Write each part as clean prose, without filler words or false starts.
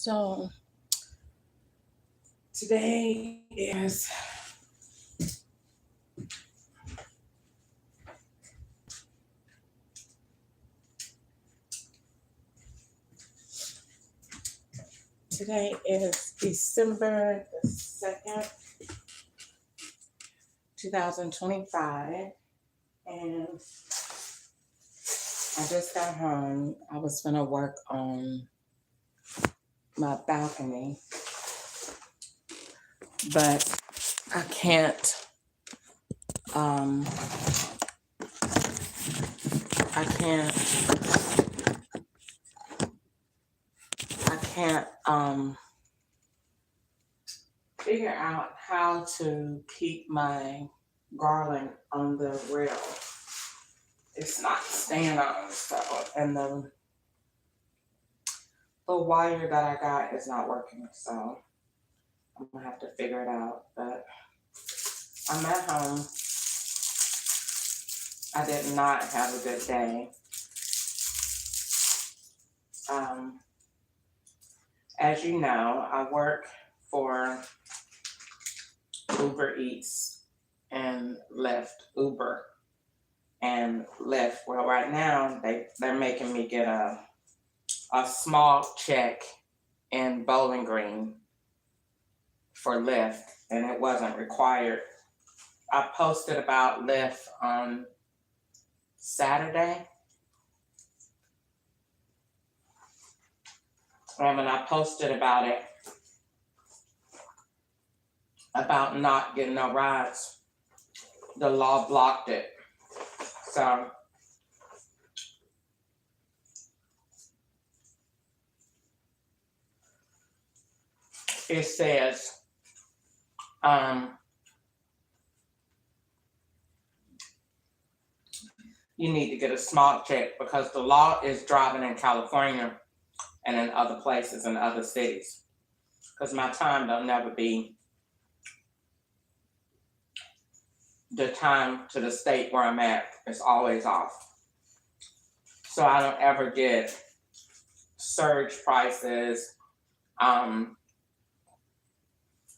So today is December the 2nd, 2025, and I just got home. I was gonna work on my balcony, but I can't. Um, I can't. I can't. Figure out how to keep my garland on the rail. It's not staying on, so and the wire that I got is not working, so I'm gonna have to figure it out. But I'm at home. I did not have a good day. As you know, I work for Uber Eats and Lyft, Uber and Lyft. Well, right now they're making me get a small check in Bowling Green for Lyft, and it wasn't required. I posted about Lyft on Saturday. And when I posted about it, about not getting no rides, the law blocked it. So it says, you need to get a small check because the law is driving in California and in other places in other cities. Because my time will never be the time to the state where I'm at. It's always off. So I don't ever get surge prices,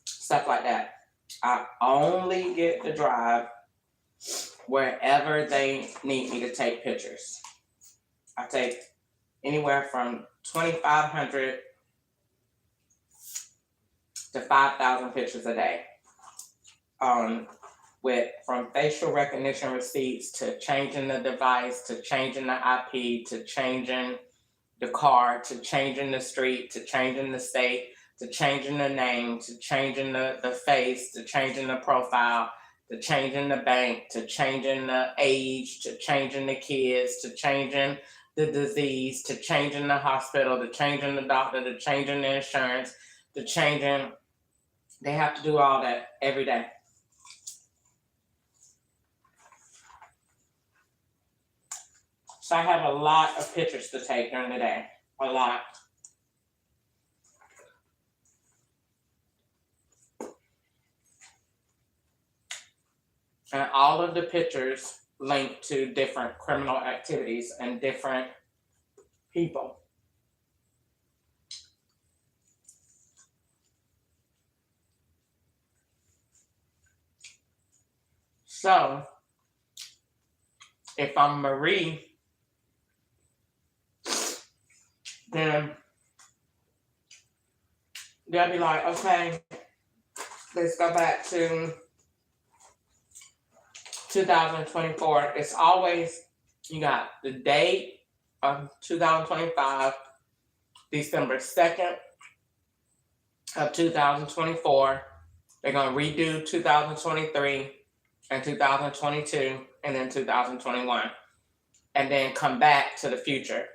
stuff like that. I only get to drive wherever they need me to take pictures. I take anywhere from 2,500 to 5,000 pictures a day. From facial recognition receipts to changing the device, to changing the IP, to changing the car, to changing the street, to changing the state, to changing the name, to changing the face, to changing the profile, to changing the bank, to changing the age, to changing the kids, to changing the disease, to changing the hospital, to changing the doctor, to changing the insurance, to changing. They have to do all that every day. So I have a lot of pictures to take during the day, a lot. And all of the pictures link to different criminal activities and different people. So if I'm Marie, then they'll be like, okay, let's go back to 2024. It's always, you got the date of 2025, December 2nd of 2024. They're going to redo 2023 and 2022 and then 2021. And then come back to the future.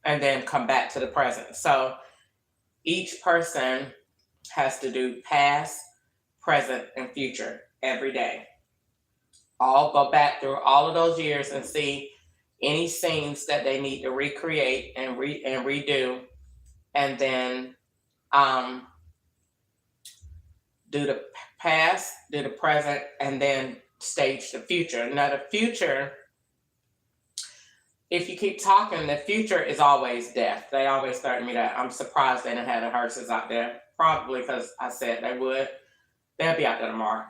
And then come back to the present. So each person has to do past, present, and future every day. All go back through all of those years and see any scenes that they need to recreate and redo, and then do the past, do the present, and then stage the future. Now the future if you keep talking, the future is always death. They always threaten me that. I'm surprised they didn't have the hearses out there. Probably because I said they would. They'll be out there tomorrow.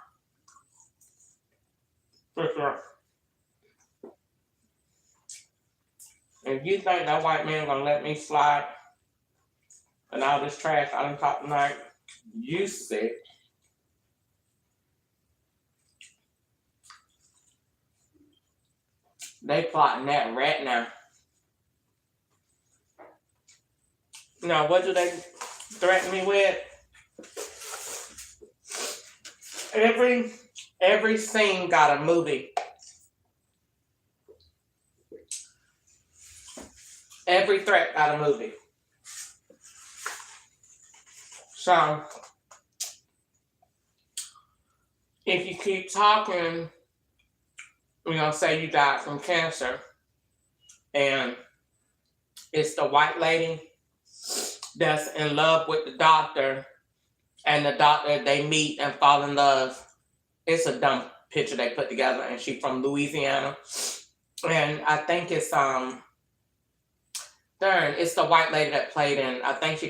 For sure. If you think that white man gonna let me slide and all this trash I done talked tonight, you sick. They plotting that right now. Now, what do they threaten me with? Every scene got a movie. Every threat got a movie. So, if you keep talking, we're gonna say you died from cancer, and it's the white lady that's in love with the doctor, and the doctor, they meet and fall in love. It's a dumb picture they put together, and she's from Louisiana, and I think it's it's the white lady that played in. I think she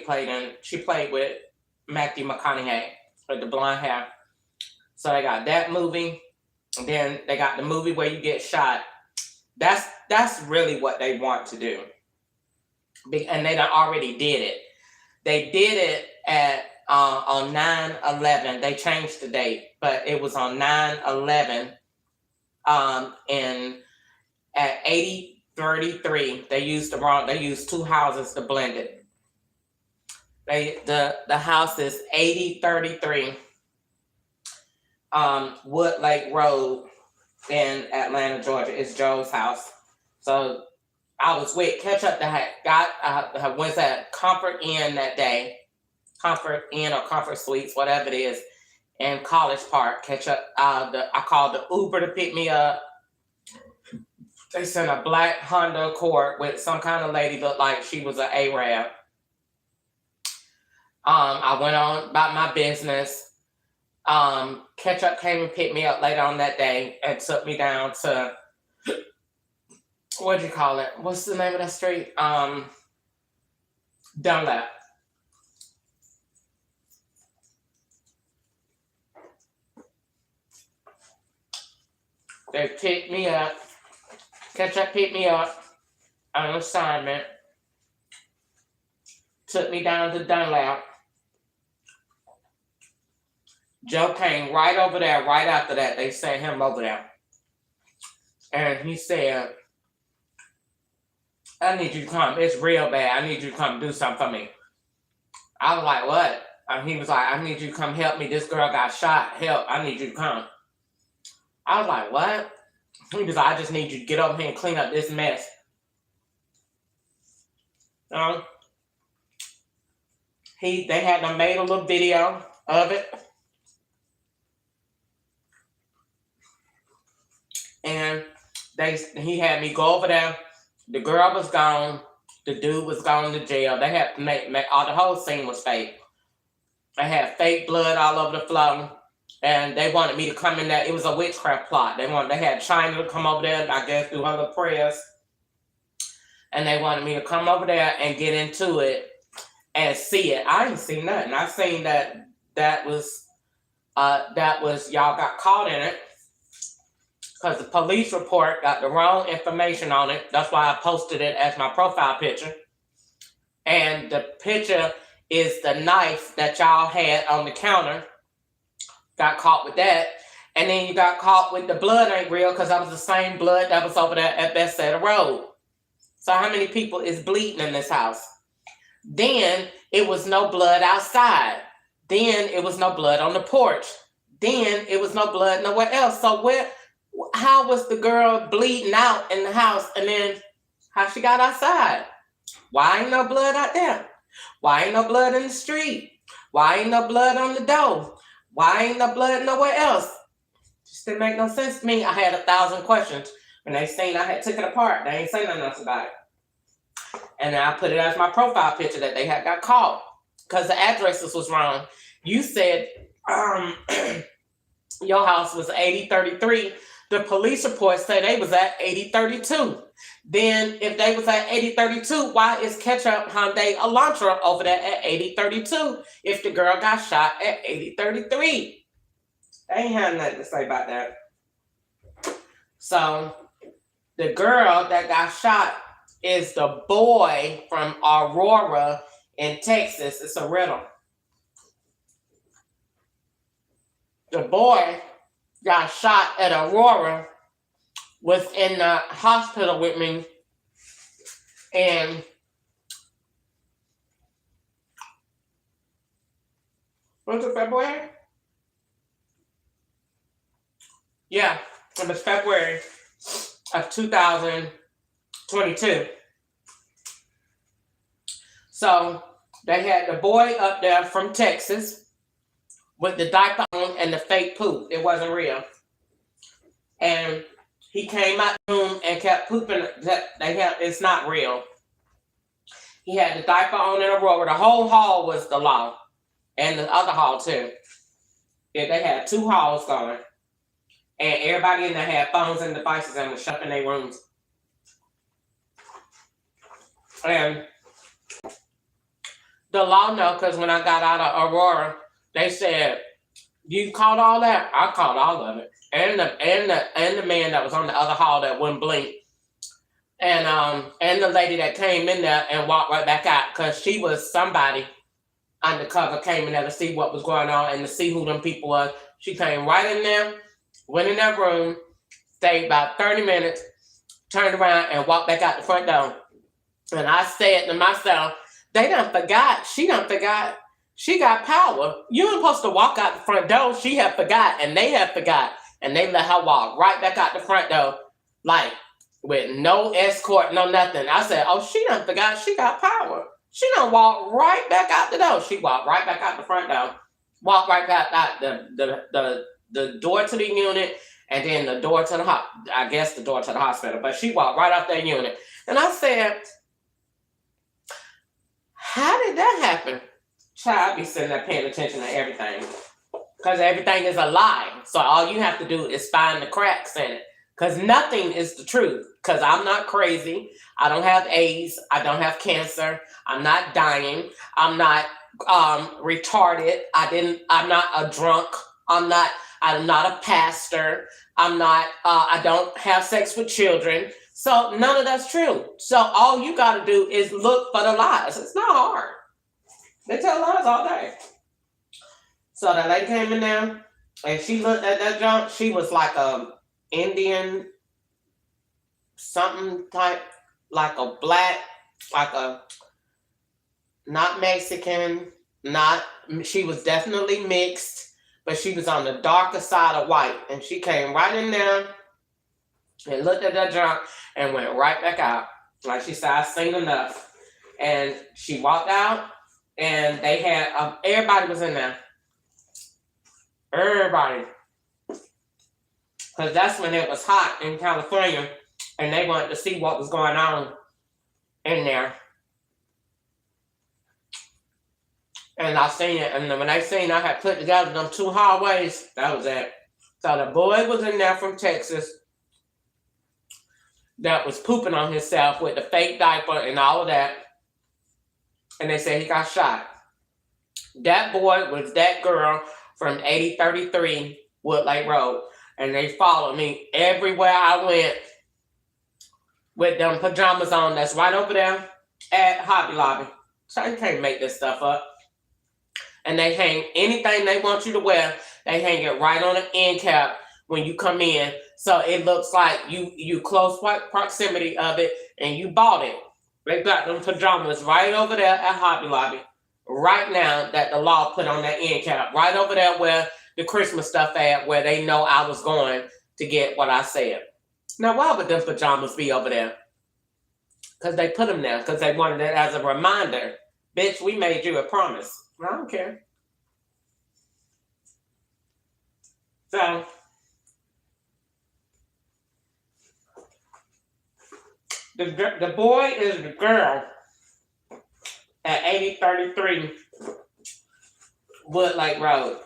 played with Matthew McConaughey with the blonde hair. So they got that movie. And then they got the movie where you get shot. That's really what they want to do. And they done already did it. They did it on 9/11. They changed the date, but it was on 9/11. At 8033, they used two houses to blend it. The house is 8033. Wood Lake Road in Atlanta, Georgia. It's Joe's house. So I was with Catch Up that went at Comfort Inn that day. Comfort Inn or Comfort Suites, whatever it is, in College Park. Catch Up. I called the Uber to pick me up. They sent a black Honda Accord with some kind of lady looked like she was an Arab. I went on about my business. Catch Up came and picked me up later on that day and took me down to, what do you call it? What's the name of that street? Dunlap. They picked me up. Catch Up picked me up on an assignment. Took me down to Dunlap. Joe came right over there. Right after that, they sent him over there. And he said, I need you to come. It's real bad. I need you to come do something for me. I was like, what? And he was like, I need you to come help me. This girl got shot. Help. I need you to come. I was like, what? He was like, I just need you to get over here and clean up this mess. They had them made a little video of it. And he had me go over there. The girl was gone. The dude was gone to jail. They had to make all the whole scene was fake. They had fake blood all over the floor. And they wanted me to come in there. It was a witchcraft plot. They had China to come over there, I guess, do her little prayers. And they wanted me to come over there and get into it and see it. I didn't see nothing. I seen that was y'all got caught in it. Because the police report got the wrong information on it. That's why I posted it as my profile picture. And the picture is the knife that y'all had on the counter. Got caught with that. And then you got caught with the blood ain't real because that was the same blood that was over there at Bethesda Road. So how many people is bleeding in this house? Then it was no blood outside. Then it was no blood on the porch. Then it was no blood nowhere else. So how was the girl bleeding out in the house and then how she got outside? Why ain't no blood out there? Why ain't no blood in the street? Why ain't no blood on the door? Why ain't no blood nowhere else? Just didn't make no sense to me. I had 1,000 questions. When they seen I had took it apart, they ain't say nothing else about it. And then I put it as my profile picture that they had got caught because the addresses was wrong. You said your house was 8033. The police reports say they was at 8032. Then if they was at 8032, why is Ketchup Hyundai Elantra over there at 8032 if the girl got shot at 8033? They ain't had nothing to say about that. So the girl that got shot is the boy from Aurora in Texas. It's a riddle. The boy got shot at Aurora, was in the hospital with me, and was it February? Yeah, it was February of 2022. So they had the boy up there from Texas with the diaper on and the fake poop. It wasn't real. And he came out the room and kept pooping. It's not real. He had the diaper on in a row. The whole hall was the law. And the other hall too. Yeah, they had 2 halls going. And everybody in there had phones and devices and was shut in their rooms. And the law know, because when I got out of Aurora, they said, "You caught all that?" I caught all of it, and the man that was on the other hall that wouldn't blink, and the lady that came in there and walked right back out because she was somebody undercover, came in there to see what was going on and to see who them people was. She came right in there, went in that room, stayed about 30 minutes, turned around and walked back out the front door. And I said to myself, they done forgot. She done forgot. She got power. You ain't supposed to walk out the front door. She had forgot, and they had forgot. And they let her walk right back out the front door, like, with no escort, no nothing. I said, oh, she done forgot. She got power. She done walked right back out the door. She walked right back out the front door. Walked right back out the door to the unit, and then the door to the the door to the hospital. But she walked right out that unit. And I said, how did that happen? Child, I be sitting there paying attention to everything. Because everything is a lie. So all you have to do is find the cracks in it. Because nothing is the truth. Because I'm not crazy. I don't have AIDS. I don't have cancer. I'm not dying. I'm not retarded. I'm not a drunk. I'm not a pastor. I don't have sex with children. So none of that's true. So all you got to do is look for the lies. It's not hard. They tell lies all day. So that lady came in there and she looked at that junk. She was like a Indian something type, like a black, like a not Mexican, she was definitely mixed, but she was on the darker side of white. And she came right in there and looked at that junk and went right back out. Like she said, I've seen enough. And she walked out and they had, everybody was in there. Everybody. Because that's when it was hot in California and they wanted to see what was going on in there. And I seen it, and when I seen I had put together them 2 hallways, that was it. So the boy was in there from Texas that was pooping on himself with the fake diaper and all of that. And they said he got shot. That boy was that girl from 8033 Woodlake Road. And they followed me everywhere I went with them pajamas on. That's right over there at Hobby Lobby. So you can't make this stuff up. And they hang anything they want you to wear. They hang it right on the end cap when you come in. So it looks like you close proximity of it and you bought it. They got them pajamas right over there at Hobby Lobby. Right now that the law put on that end cap. Right over there where the Christmas stuff at, where they know I was going to get what I said. Now, why would them pajamas be over there? Because they put them there. Because they wanted it as a reminder. Bitch, we made you a promise. I don't care. So, the boy is the girl at 8033 Woodlake Road.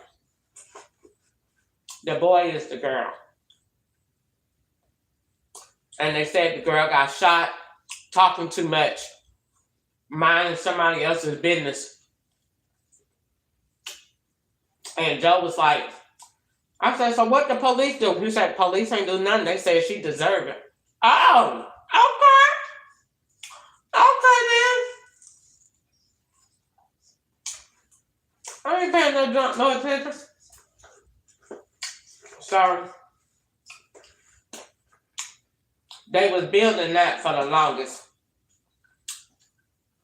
The boy is the girl. And they said the girl got shot talking too much, minding somebody else's business. And Joe was like, I said, so what the police do? He said, police ain't do nothing. They said she deserved it. Oh, okay. Okay, then. I ain't paying no attention. Sorry. They was building that for the longest.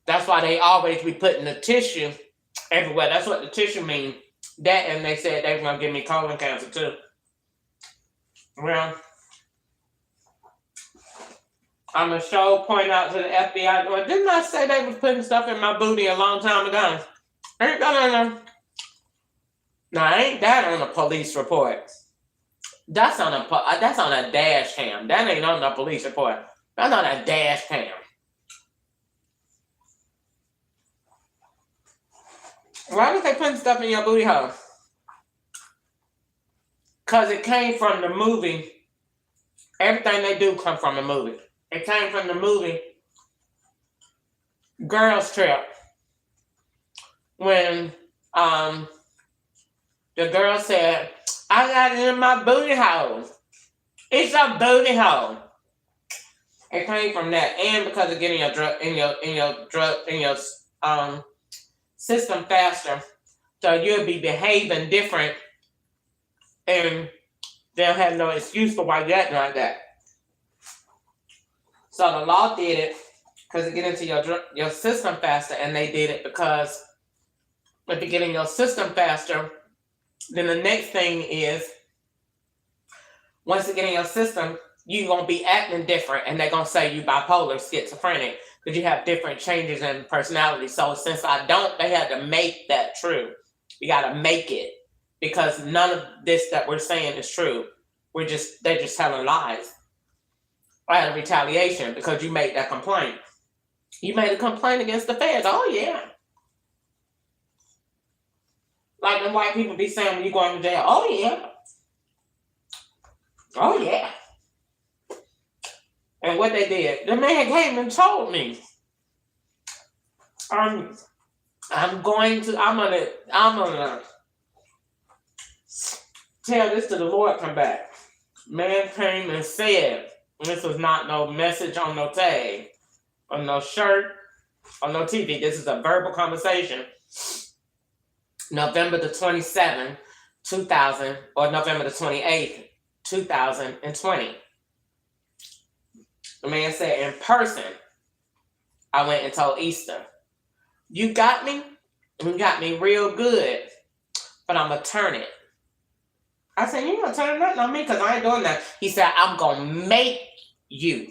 That's why they always be putting the tissue everywhere. That's what the tissue means. That, and they said they were going to give me colon cancer too. Well, I'm going to point out to the FBI, well, didn't I say they was putting stuff in my booty a long time ago? Ain't that on a... No, ain't that on a police report. That's on a dash cam. That ain't on a police report. That's on a dash cam. Why was they putting stuff in your booty hole? Because it came from the movie. Everything they do come from the movie. It came from the movie Girls Trip. When the girl said, I got it in my booty hole. It's a booty hole. It came from that. And because of getting your drug in your system faster, so you'll be behaving different, and they'll have no excuse for why you're acting like that. So the law did it because it get into your system faster, and they did it because if you get in your system faster, then the next thing is once you get in your system, you're gonna be acting different, and they're gonna say you bipolar, schizophrenic, because you have different changes in personality. So since I don't, they had to make that true. You gotta make it, because none of this that we're saying is true. They're just telling lies. Out of retaliation, because you made that complaint. You made a complaint against the feds. Oh yeah. Like the white people be saying when you go into jail. Oh yeah. Oh yeah. And what they did, the man came and told me, I'm gonna tell this to the Lord come back. Man came and said, this was not no message on no tag, on no shirt, on no TV. This is a verbal conversation. November the 27th, 2000, or November the 28th, 2020. The man said, in person, I went and told Easter, you got me? You got me real good, but I'm going to turn it. I said, you ain't going to turn nothing on me because I ain't doing that. He said, I'm going to make you.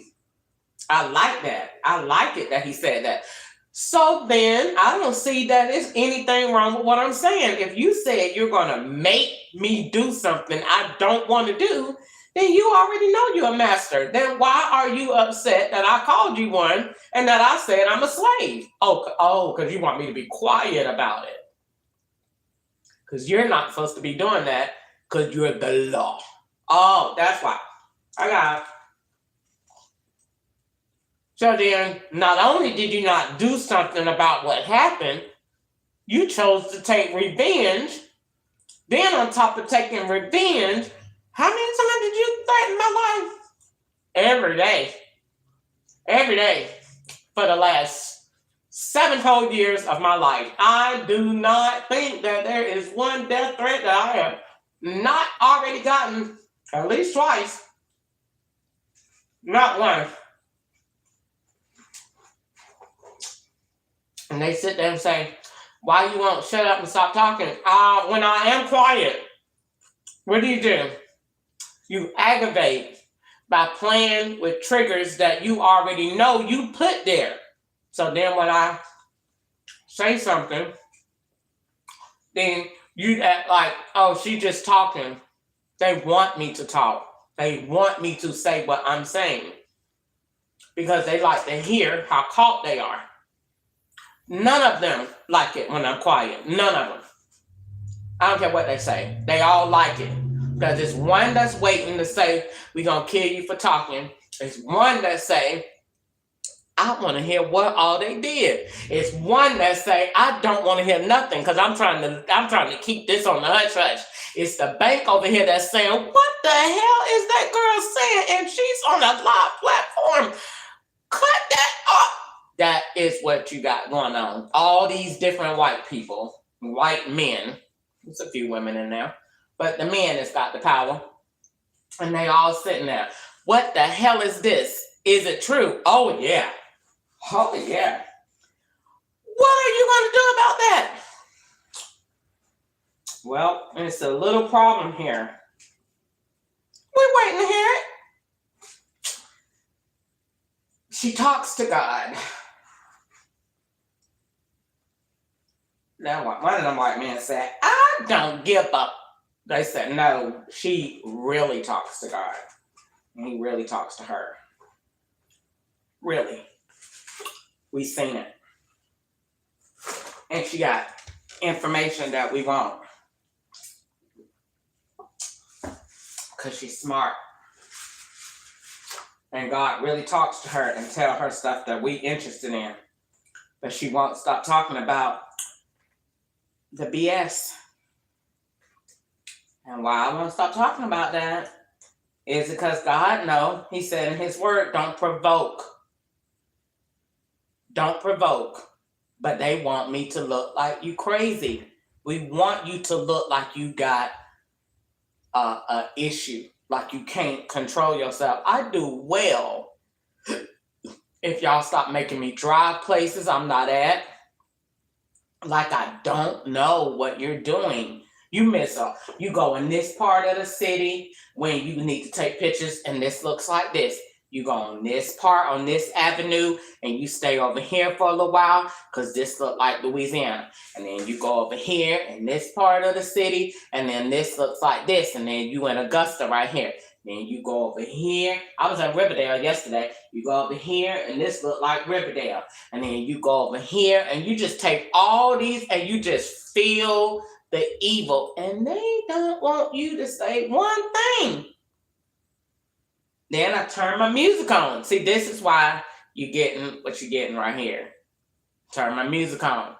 I like that. I like it that he said that. So then I don't see that there's anything wrong with what I'm saying. If you said you're going to make me do something I don't want to do, then you already know you're a master. Then why are you upset that I called you one and that I said I'm a slave? Oh, because you want me to be quiet about it. Because you're not supposed to be doing that because you're the law. Oh, that's why. I got it. So then, not only did you not do something about what happened, you chose to take revenge. Then on top of taking revenge, how many times did you threaten my life? Every day. Every day. For the last 7 whole years of my life. I do not think that there is one death threat that I have not already gotten at least twice. Not one. And they sit there and say, why you won't shut up and stop talking? When I am quiet, what do? You aggravate by playing with triggers that you already know you put there. So then when I say something, then you act like, oh, she just talking. They want me to talk. They want me to say what I'm saying. Because they like to hear how caught they are. None of them like it when I'm quiet. None of them. I don't care what they say. They all like it. Because there's one that's waiting to say, we're going to kill you for talking. It's one that say, I want to hear what all they did. It's one that say, I don't want to hear nothing because I'm trying to keep this on the hush hush. It's the bank over here that's saying, what the hell is that girl saying? And she's on a live platform. Cut that off. That is what you got going on. All these different white people, white men. There's a few women in there, but the men has got the power. And they all sitting there. What the hell is this? Is it true? Oh yeah. Oh yeah. What are you going to do about that? Well, it's a little problem here. We're waiting to hear it. She talks to God. Now, one of them white men said, I don't give up. They said, no, she really talks to God. And he really talks to her. Really. We seen it. And she got information that we want. Because she's smart. And God really talks to her and tell her stuff that we interested in. But she won't stop talking about the BS. And why I won't stop talking about that is because God knows. He said in his word, don't provoke. Don't provoke. But they want me to look like you crazy. We want you to look like you got an issue. Like you can't control yourself. I do well if y'all stop making me drive places I'm not at. Like I don't know what you're doing. You you go in this part of the city when you need to take pictures and this looks like this. You go on this part, on this avenue, and you stay over here for a little while because this look like Louisiana. And then you go over here in this part of the city, and then this looks like this. And then you in Augusta right here. Then you go over here. I was in Riverdale yesterday. You go over here, and this look like Riverdale. And then you go over here, and you just take all these, and you just feel the evil. And they don't want you to say one thing. Then I turn my music on. See, this is why you're getting what you're getting right here. Turn my music on.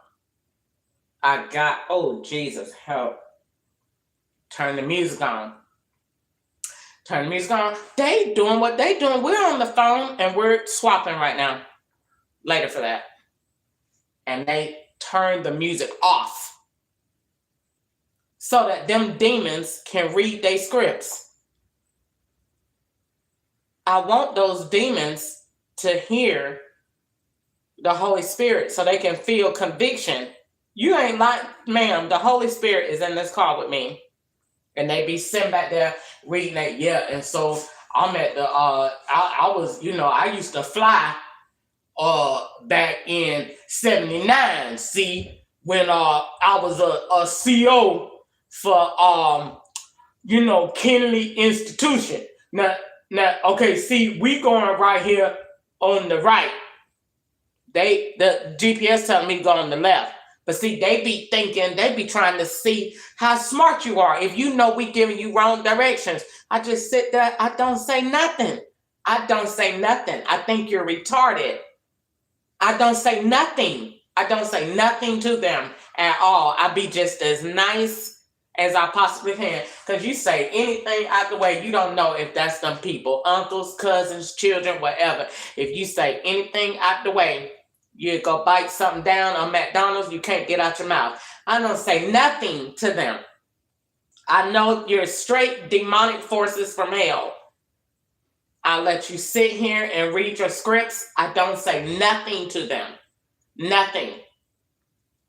Oh, Jesus, help. Turn the music on. Turn the music on. They doing what they doing. We're on the phone and we're swapping right now. Later for that. And they turn the music off. So that them demons can read their scripts. I want those demons to hear the Holy Spirit so they can feel conviction. You ain't like, ma'am, the Holy Spirit is in this car with me. And they be sitting back there reading that, yeah. And so I'm at the, I was, I used to fly back in 79, see, when I was a CO for, Kennedy Institution. Now, okay, see, we going right here on the right. The GPS telling me to go on the left. But see, they be trying to see how smart you are. If you know we giving you wrong directions. I just sit there, I don't say nothing. I think you're retarded. I don't say nothing. To them at all. I be just as nice as I possibly can. Because you say anything out the way, you don't know if that's them people, uncles, cousins, children, whatever. If you say anything out the way, you go bite something down on McDonald's, you can't get out your mouth. I don't say nothing to them. I know you're straight demonic forces from hell. I let you sit here and read your scripts. I don't say nothing to them. Nothing.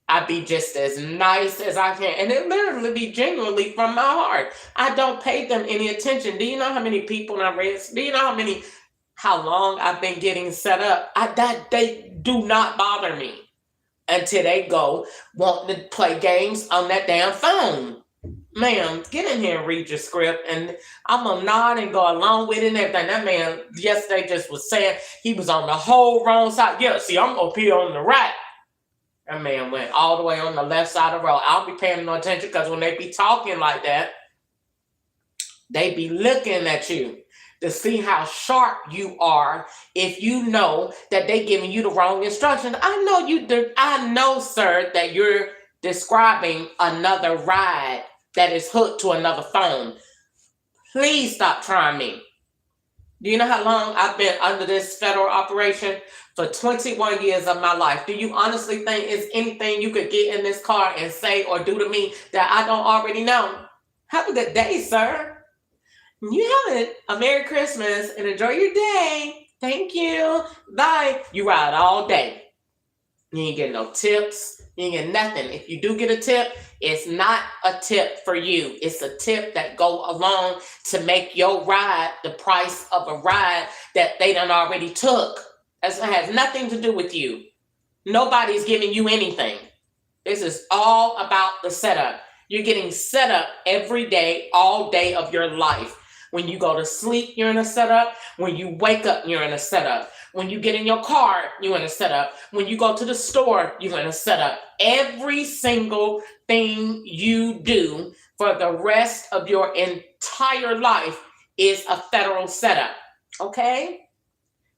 I be just as nice as I can. And it literally be genuinely from my heart. I don't pay them any attention. Do you know how many people I raised? Do you know how long I've been getting set up? They do not bother me until they go wanting to play games on that damn phone. Ma'am, get in here and read your script. And I'm going to nod and go along with it and everything. That man yesterday just was saying he was on the whole wrong side. Yeah, see, I'm up here on the right. That man went all the way on the left side of the road. I'll be paying no attention because when they be talking like that, they be looking at you. to see how sharp you are if you know that they giving you the wrong instructions. I know, sir, that you're describing another ride that is hooked to another phone. Please stop trying me. Do you know how long I've been under this federal operation? For 21 years of my life. Do you honestly think it's anything you could get in this car and say or do to me that I don't already know? Have a good day, sir. You have a Merry Christmas and enjoy your day. Thank you. Bye. You ride all day. You ain't getting no tips. You ain't getting nothing. If you do get a tip, it's not a tip for you. It's a tip that go along to make your ride the price of a ride that they done already took. That has nothing to do with you. Nobody's giving you anything. This is all about the setup. You're getting set up every day, all day of your life. When you go to sleep, you're in a setup. When you wake up, you're in a setup. When you get in your car, you're in a setup. When you go to the store, you're in a setup. Every single thing you do for the rest of your entire life is a federal setup. Okay?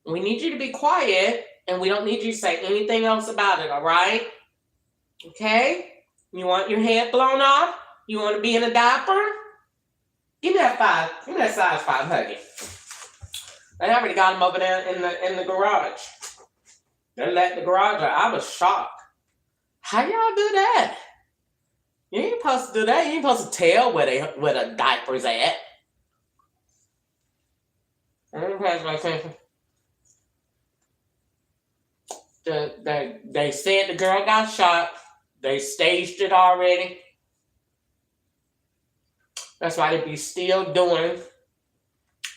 We need you to be quiet, and we don't need you to say anything else about it, all right? Okay? You want your head blown off? You want to be in a diaper? Give me that size 5 huggy. I already got them over there in the garage. They let the garage out. I was shocked. How y'all do that? You ain't supposed to do that. You ain't supposed to tell where the diaper's at. Let me pass my attention. They said the girl got shot. They staged it already. That's why they be still doing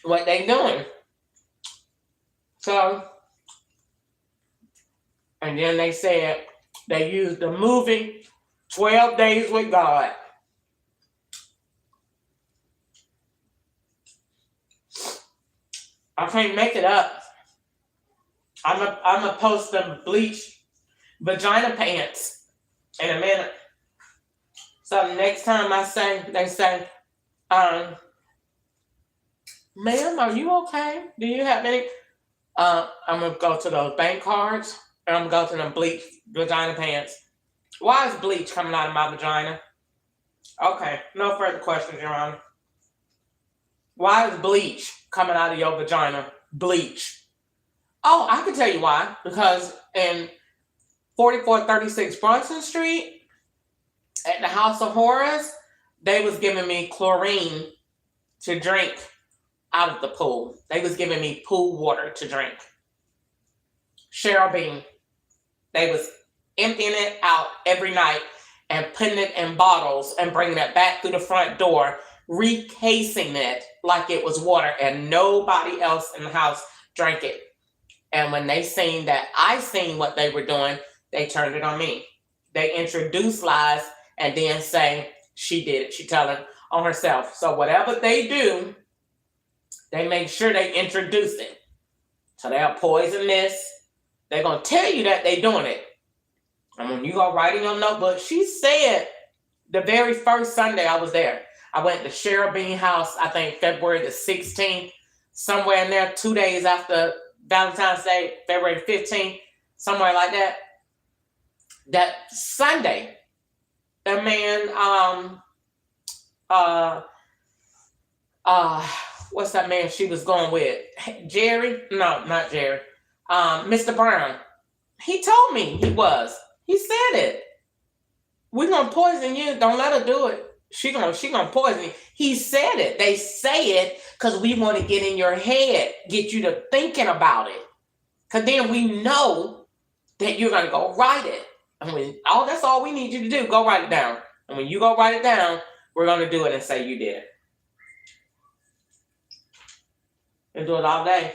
what they doing. So, and then they said they used the movie 12 Days with God. I can't make it up. I'm a post them bleach vagina pants in a minute. So next time they say, ma'am, are you okay? Do you have any? I'm gonna go to those bank cards and I'm gonna go to them bleach vagina pants. Why is bleach coming out of my vagina? Okay, no further questions, Your Honor. Why is bleach coming out of your vagina? Bleach. Oh, I can tell you why. Because in 4436 Brunson Street, at the House of Horrors, they was giving me chlorine to drink out of the pool. They was giving me pool water to drink. Cheryl Bean. They was emptying it out every night and putting it in bottles and bringing it back through the front door, recasing it like it was water, and nobody else in the house drank it. And when they seen that I seen what they were doing, they turned it on me. They introduced lies and then say she did it. She telling on herself. So whatever they do, they make sure they introduce it. So they'll poison this. They're going to tell you that they doing it. And when you go write in your notebook, she said the very first Sunday I was there, I went to Cheryl Bean house, I think February the 16th, somewhere in there, 2 days after Valentine's Day, February 15th, somewhere like that. That Sunday, that man, what's that man she was going with? Jerry? No, not Jerry. Mr. Brown. He told me he was. He said it. We're gonna poison you. Don't let her do it. She gonna poison you. He said it. They say it because we want to get in your head, get you to thinking about it. Cause then we know that you're gonna go write it. That's all we need you to do. Go write it down. And when you go write it down, we're gonna do it and say you did it. And do it all day.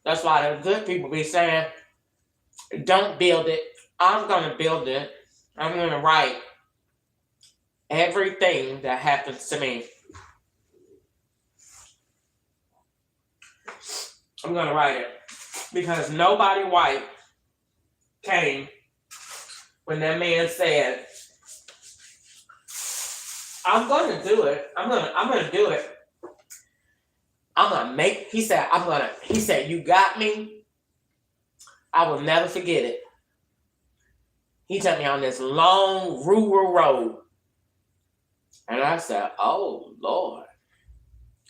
That's why the good people be saying, don't build it. I'm gonna build it. I'm gonna write everything that happens to me. I'm gonna write it. Because nobody white came when that man said, I'm gonna do it. I'm gonna do it. he said, you got me. I will never forget it. He took me on this long rural road. And I said, oh, Lord.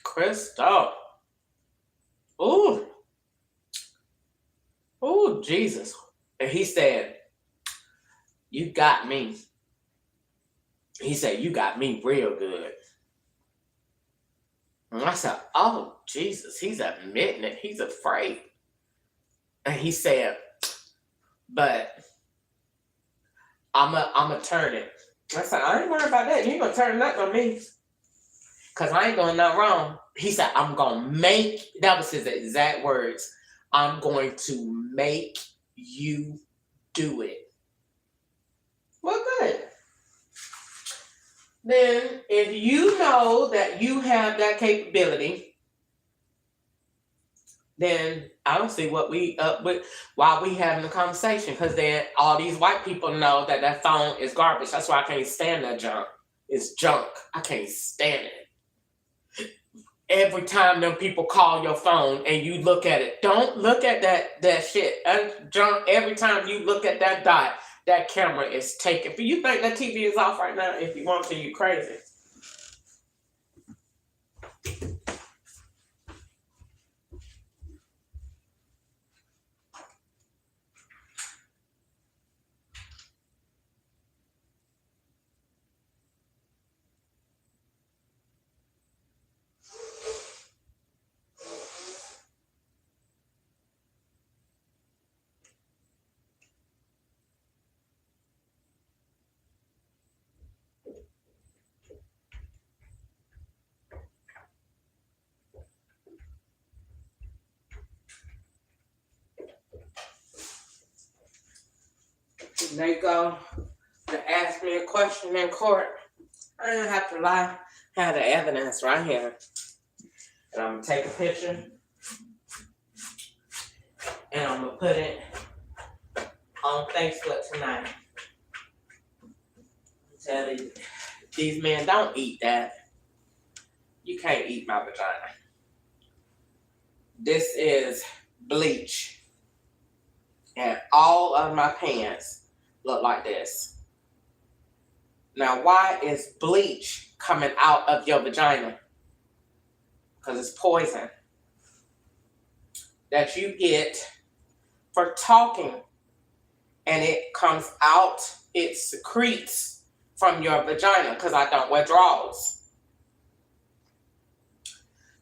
Crystal. Ooh. Ooh, Jesus. And he said, you got me. He said, you got me real good. And I said, oh, Jesus, he's admitting it. He's afraid. And he said, but I'm a turn it. I said, I ain't worried about that. You ain't going to turn nothing on me. Because I ain't doing nothing wrong. He said, I'm going to make, that was his exact words, I'm going to make you do it. Well, good. Then, if you know that you have that capability, then I don't see what we why we having the conversation. Because then all these white people know that that phone is garbage. That's why I can't stand that junk. It's junk. I can't stand it. Every time them people call your phone and you look at it, don't look at that shit. Junk. Every time you look at that dot, that camera is taken. But you think that TV is off right now? If you want to, you crazy. They go to ask me a question in court. I didn't have to lie. I had the evidence right here. And I'm going to take a picture. And I'm going to put it on Facebook tonight. Tell these men, don't eat that. You can't eat my vagina. This is bleach. And all of my pants look like this. Now, why is bleach coming out of your vagina? Because it's poison that you get for talking. And it comes out, it secretes from your vagina because I don't wear drawers.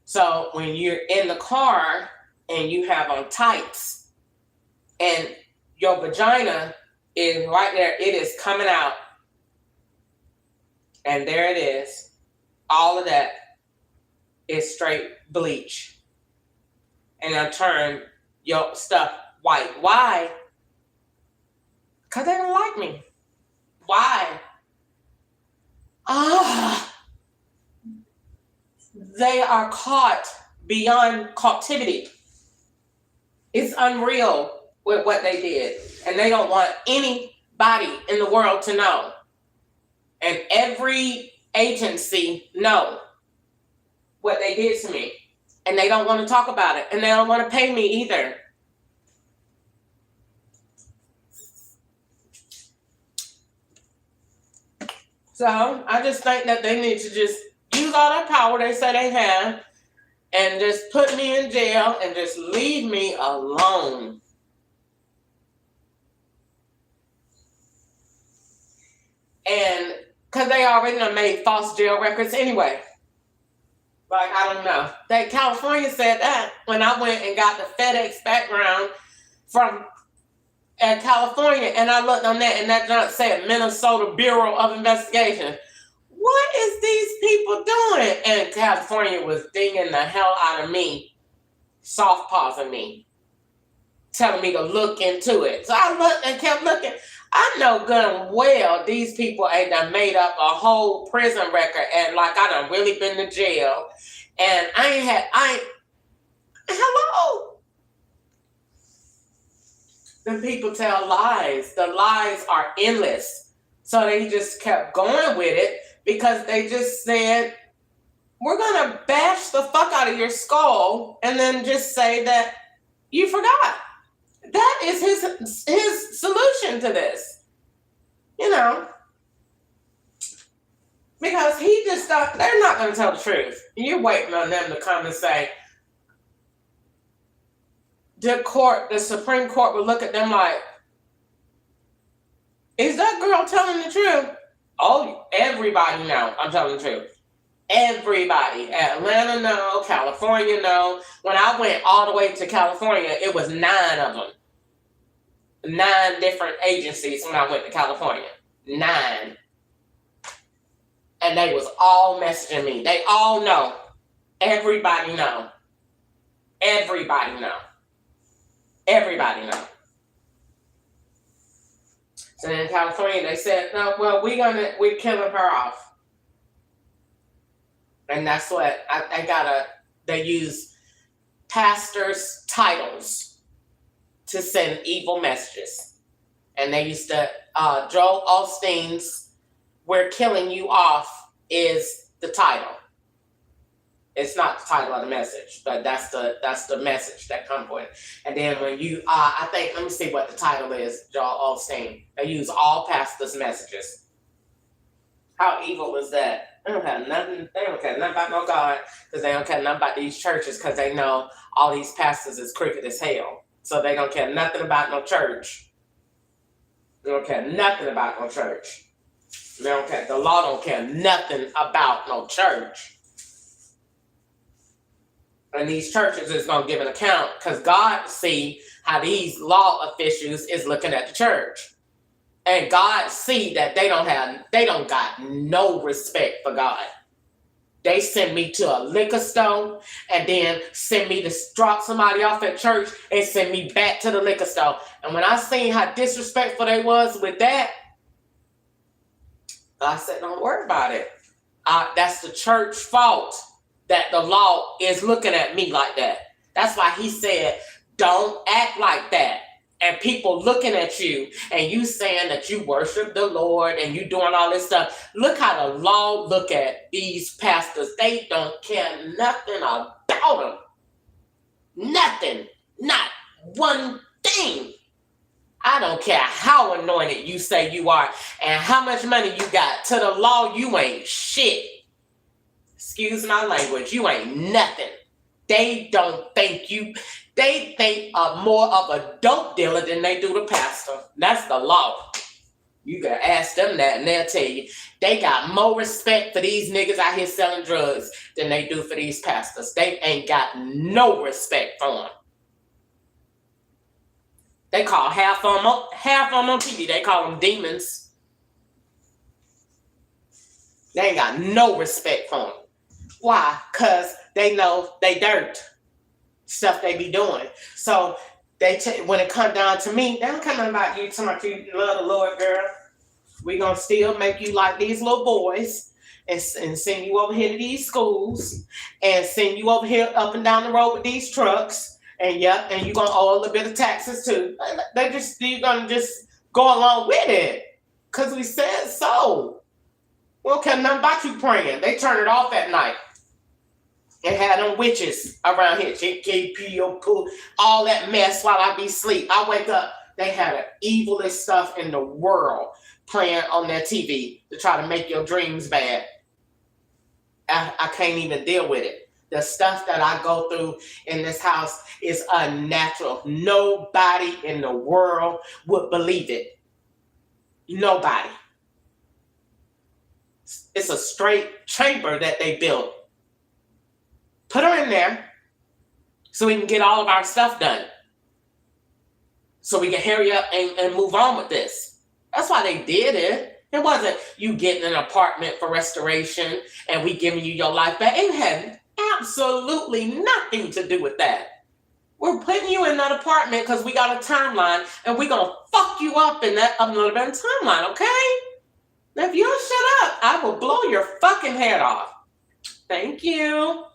So when you're in the car and you have on tights and your vagina is right there, it is coming out. And there it is. All of that is straight bleach. And it'll turn your stuff white. Why? Because they don't like me. Why? They are caught beyond captivity. It's unreal with what they did. And they don't want anybody in the world to know. And every agency know what they did to me. And they don't want to talk about it. And they don't want to pay me either. So I just think that they need to just use all that power they say they have and just put me in jail and just leave me alone. And because they already done made false jail records anyway. Like, I don't know. California said that when I went and got the FedEx background from California, and I looked on that, and that junk said Minnesota Bureau of Investigation. What is these people doing? And California was dinging the hell out of me, soft pausing me, telling me to look into it. So I looked and kept looking. I know good and well these people ain't done made up a whole prison record and like I done really been to jail. And hello? The people tell lies. The lies are endless. So they just kept going with it because they just said we're gonna bash the fuck out of your skull and then just say that you forgot. That is his solution to this. You know. Because he just thought they're not gonna tell the truth. You're waiting on them to come and say the Supreme Court would look at them like, is that girl telling the truth? Oh, everybody know I'm telling the truth. Everybody. Atlanta know, California know. When I went all the way to California, it was 9 of them. 9 different agencies when I went to California. 9. And they was all messaging me. They all know. Everybody know. Everybody know. Everybody know. So in California, they said, no, well, we're killing her off. And that's what they use pastors' titles to send evil messages. And they used to, Joel Osteen's "We're Killing You Off" is the title. It's not the title of the message, but that's the message that comes with it. And then when you, I think, let me see what the title is, Joel Osteen. They use all pastors' messages. How evil is that? They don't care nothing about no God, because they don't care nothing about these churches, because they know all these pastors is crooked as hell. So they don't care nothing about no church. They don't care nothing about no church. They don't care. The law don't care nothing about no church. And these churches is going to give an account, because God see how these law officials is looking at the church. And God see that they don't got no respect for God. They send me to a liquor store and then send me to drop somebody off at church and send me back to the liquor store. And when I seen how disrespectful they was with that, I said, don't worry about it. That's the church fault that the law is looking at me like that. That's why he said, don't act like that. And people looking at you and you saying that you worship the Lord and you doing all this stuff. Look how the law look at these pastors. They don't care nothing about them. Nothing. Not one thing. I don't care how anointed you say you are and how much money you got. To the law, you ain't shit. Excuse my language. You ain't nothing. They don't think you... They think more of a dope dealer than they do the pastor. That's the law. You can ask them that and they'll tell you. They got more respect for these niggas out here selling drugs than they do for these pastors. They ain't got no respect for them. They call half of them on TV. They call them demons. They ain't got no respect for them. Why? Because they know they dirt. Stuff they be doing. So when it come down to me, they don't come about you talking about you love the Lord, girl. We gonna still make you like these little boys and send you over here to these schools and send you over here up and down the road with these trucks. And yeah, and you're gonna owe a little bit of taxes too. You're gonna just go along with it. Cause we said so. We don't care nothing about you praying. They turn it off at night. And had them witches around here, JKP, all that mess while I be asleep. I wake up, they had the evilest stuff in the world playing on their TV to try to make your dreams bad. I can't even deal with it. The stuff that I go through in this house is unnatural. Nobody in the world would believe it. Nobody. It's a straight chamber that they built. Put her in there so we can get all of our stuff done. So we can hurry up and move on with this. That's why they did it. It wasn't you getting an apartment for restoration and we giving you your life back. It had absolutely nothing to do with that. We're putting you in that apartment because we got a timeline and we're going to fuck you up in that another timeline, okay? Now, if you don't shut up, I will blow your fucking head off. Thank you.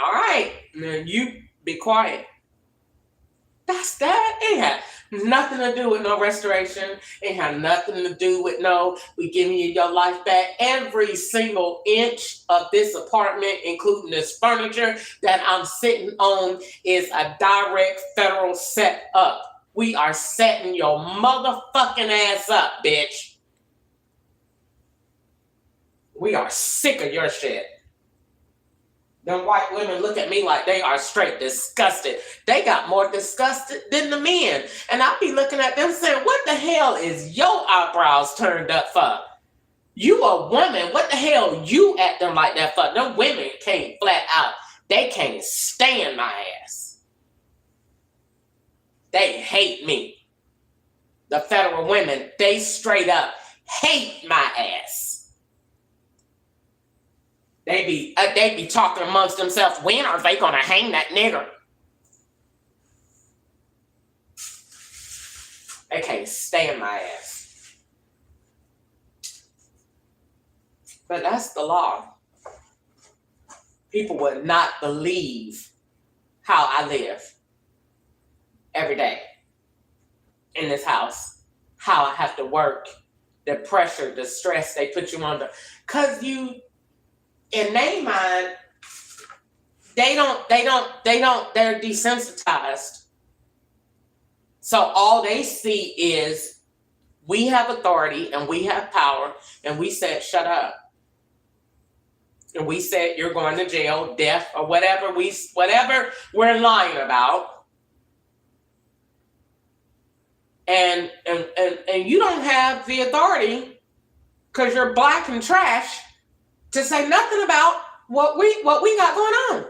All right, now you be quiet. That's that. It had nothing to do with no restoration. It had nothing to do with no, we giving you your life back. Every single inch of this apartment, including this furniture that I'm sitting on, is a direct federal set up. We are setting your motherfucking ass up, bitch. We are sick of your shit. Them white women look at me like they are straight disgusted. They got more disgusted than the men. And I be looking at them saying, what the hell is your eyebrows turned up for? You a woman. What the hell you at them like that for? Them women came flat out. They can't stand my ass. They hate me. The federal women, they straight up hate my ass. They be talking amongst themselves. When are they gonna hang that nigger? They can't stand my ass. But that's the law. People would not believe how I live every day in this house. How I have to work, the pressure, the stress they put you under. Cause you, in their mind, they're desensitized. So all they see is we have authority and we have power, and we said, shut up. And we said, you're going to jail, death, or whatever we're lying about. And you don't have the authority, because you're black and trash, to say nothing about what we got going on.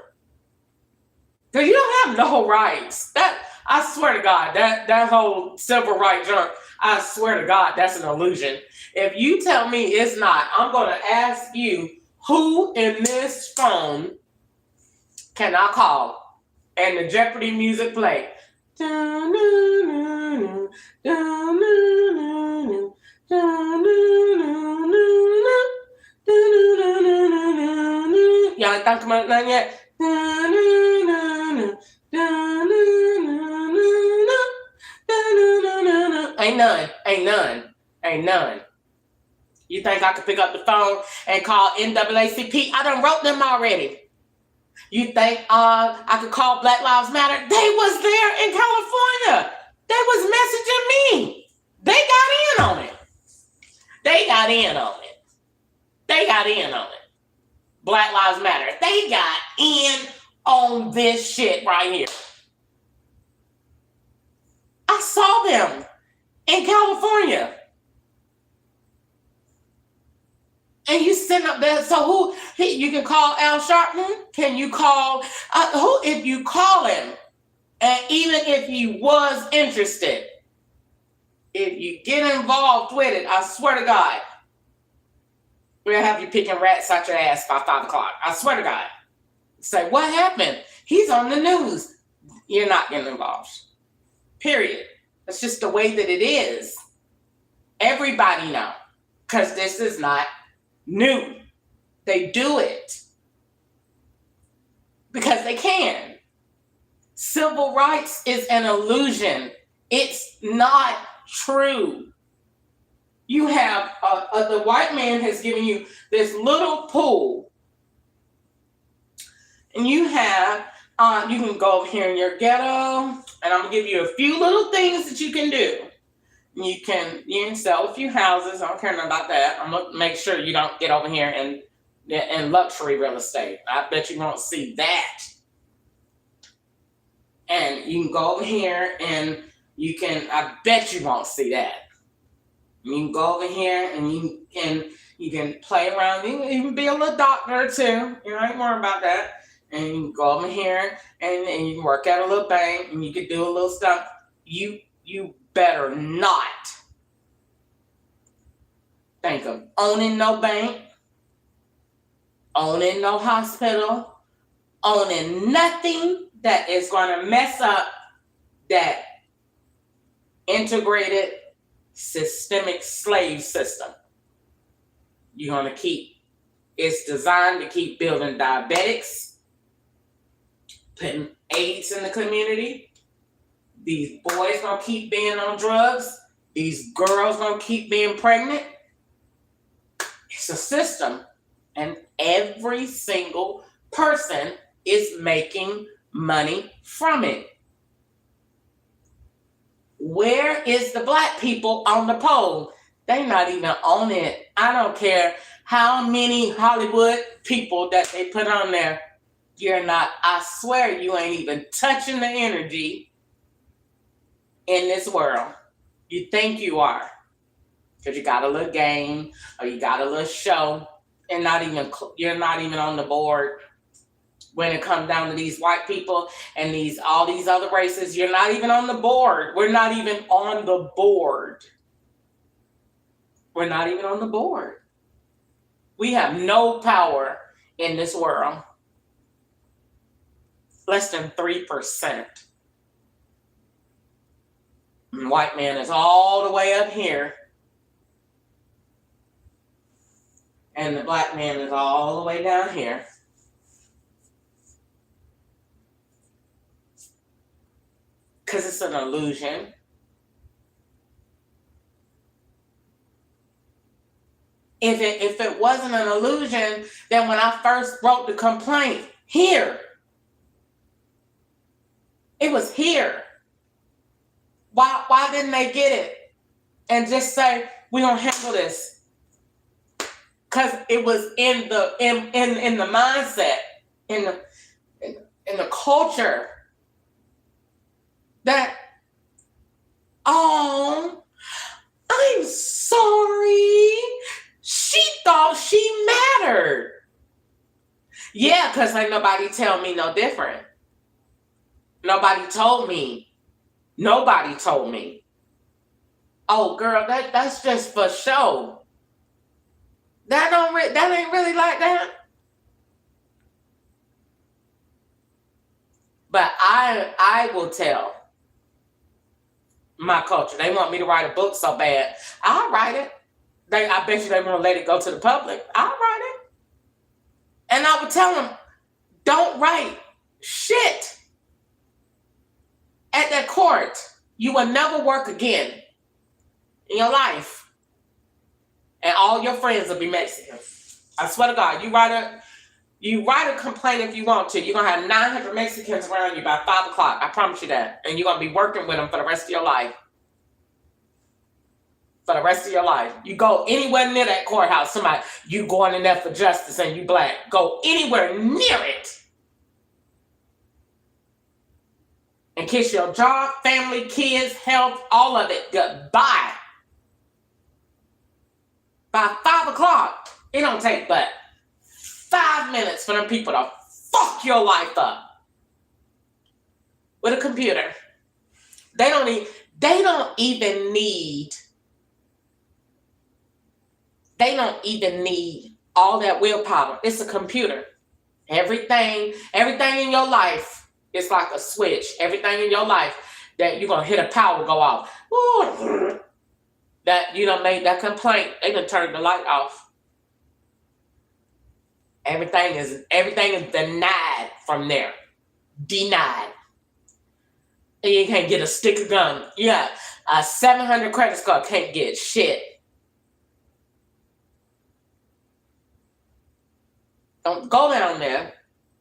Because you don't have no rights. That, I swear to God, that whole civil rights junk, I swear to God, that's an illusion. If you tell me it's not, I'm going to ask you, who in this phone can I call? And the Jeopardy music play. Y'all ain't talking about nothing yet? Ain't none. You think I could pick up the phone and call NAACP? I done wrote them already. You think I could call Black Lives Matter? They was there in California. They was messaging me. They got in on it. Black Lives Matter. They got in on this shit right here. I saw them in California. And you sitting up there, so who, you can call Al Sharpton? Can you call, who, if you call him, and even if he was interested, if you get involved with it, I swear to God, we'll have you picking rats out your ass by 5 o'clock. I swear to God. Say, what happened? He's on the news. You're not getting involved. Period. That's just the way that it is. Everybody know. Because this is not new. They do it. Because they can. Civil rights is an illusion. It's not true. You have, the white man has given you this little pool. And you have, you can go over here in your ghetto, and I'm going to give you a few little things that you can do. You can sell a few houses. I don't care about that. I'm going to make sure you don't get over here in luxury real estate. I bet you won't see that. And you can go over here and I bet you won't see that. You can go over here and you can play around. You can even be a little doctor too. You know, I ain't worried about that. And you can go over here and you can work at a little bank and you can do a little stuff. You better not think of owning no bank, owning no hospital, owning nothing that is going to mess up that integrated systemic slave system. You're going to it's designed to keep building diabetics, putting AIDS in the community, These boys gonna keep being on drugs. These girls gonna keep being pregnant. It's a system. And every single person is making money from it. Where is the black people on the poll? They not even on it. I don't care how many Hollywood people that they put on there. You're not, I swear you ain't even touching the energy in this world. You think you are. Because you got a little game or you got a little show and you're not even on the board. When it comes down to these white people and all these other races, you're not even on the board. We're not even on the board. We're not even on the board. We have no power in this world. Less than 3%. And white man is all the way up here. And the black man is all the way down here. Because it's an illusion. If it wasn't an illusion, then when I first wrote the complaint, here. It was here. Why didn't they get it? And just say, we're gonna handle this. Because it was in the mindset, in the culture. That, oh, I'm sorry. She thought she mattered. Yeah, because ain't nobody tell me no different. Nobody told me. Nobody told me. Oh, girl, that's just for show. That ain't really like that. But I will tell my culture. They want me to write a book so bad. I'll write it. I bet you they won't let it go to the public. I'll write it. And I would tell them, don't write shit at that court. You will never work again in your life. And all your friends will be Mexican. I swear to God, you write a complaint if you want to. You're going to have 900 Mexicans around you by 5 o'clock. I promise you that. And you're going to be working with them for the rest of your life. For the rest of your life. You go anywhere near that courthouse, you going in there for justice and you black. Go anywhere near it. And kiss your job, family, kids, health, all of it. Goodbye. By 5 o'clock, it don't take but 5 minutes for them people to fuck your life up with a computer. They don't even need all that willpower. It's a computer. Everything in your life is like a switch. Everything in your life that you're gonna hit a power go off. Ooh, that you done made that complaint, they done turned the light off. Everything is denied from there. Denied. And you can't get a stick of gum. Yeah, a 700 credit score can't get shit. Don't go down there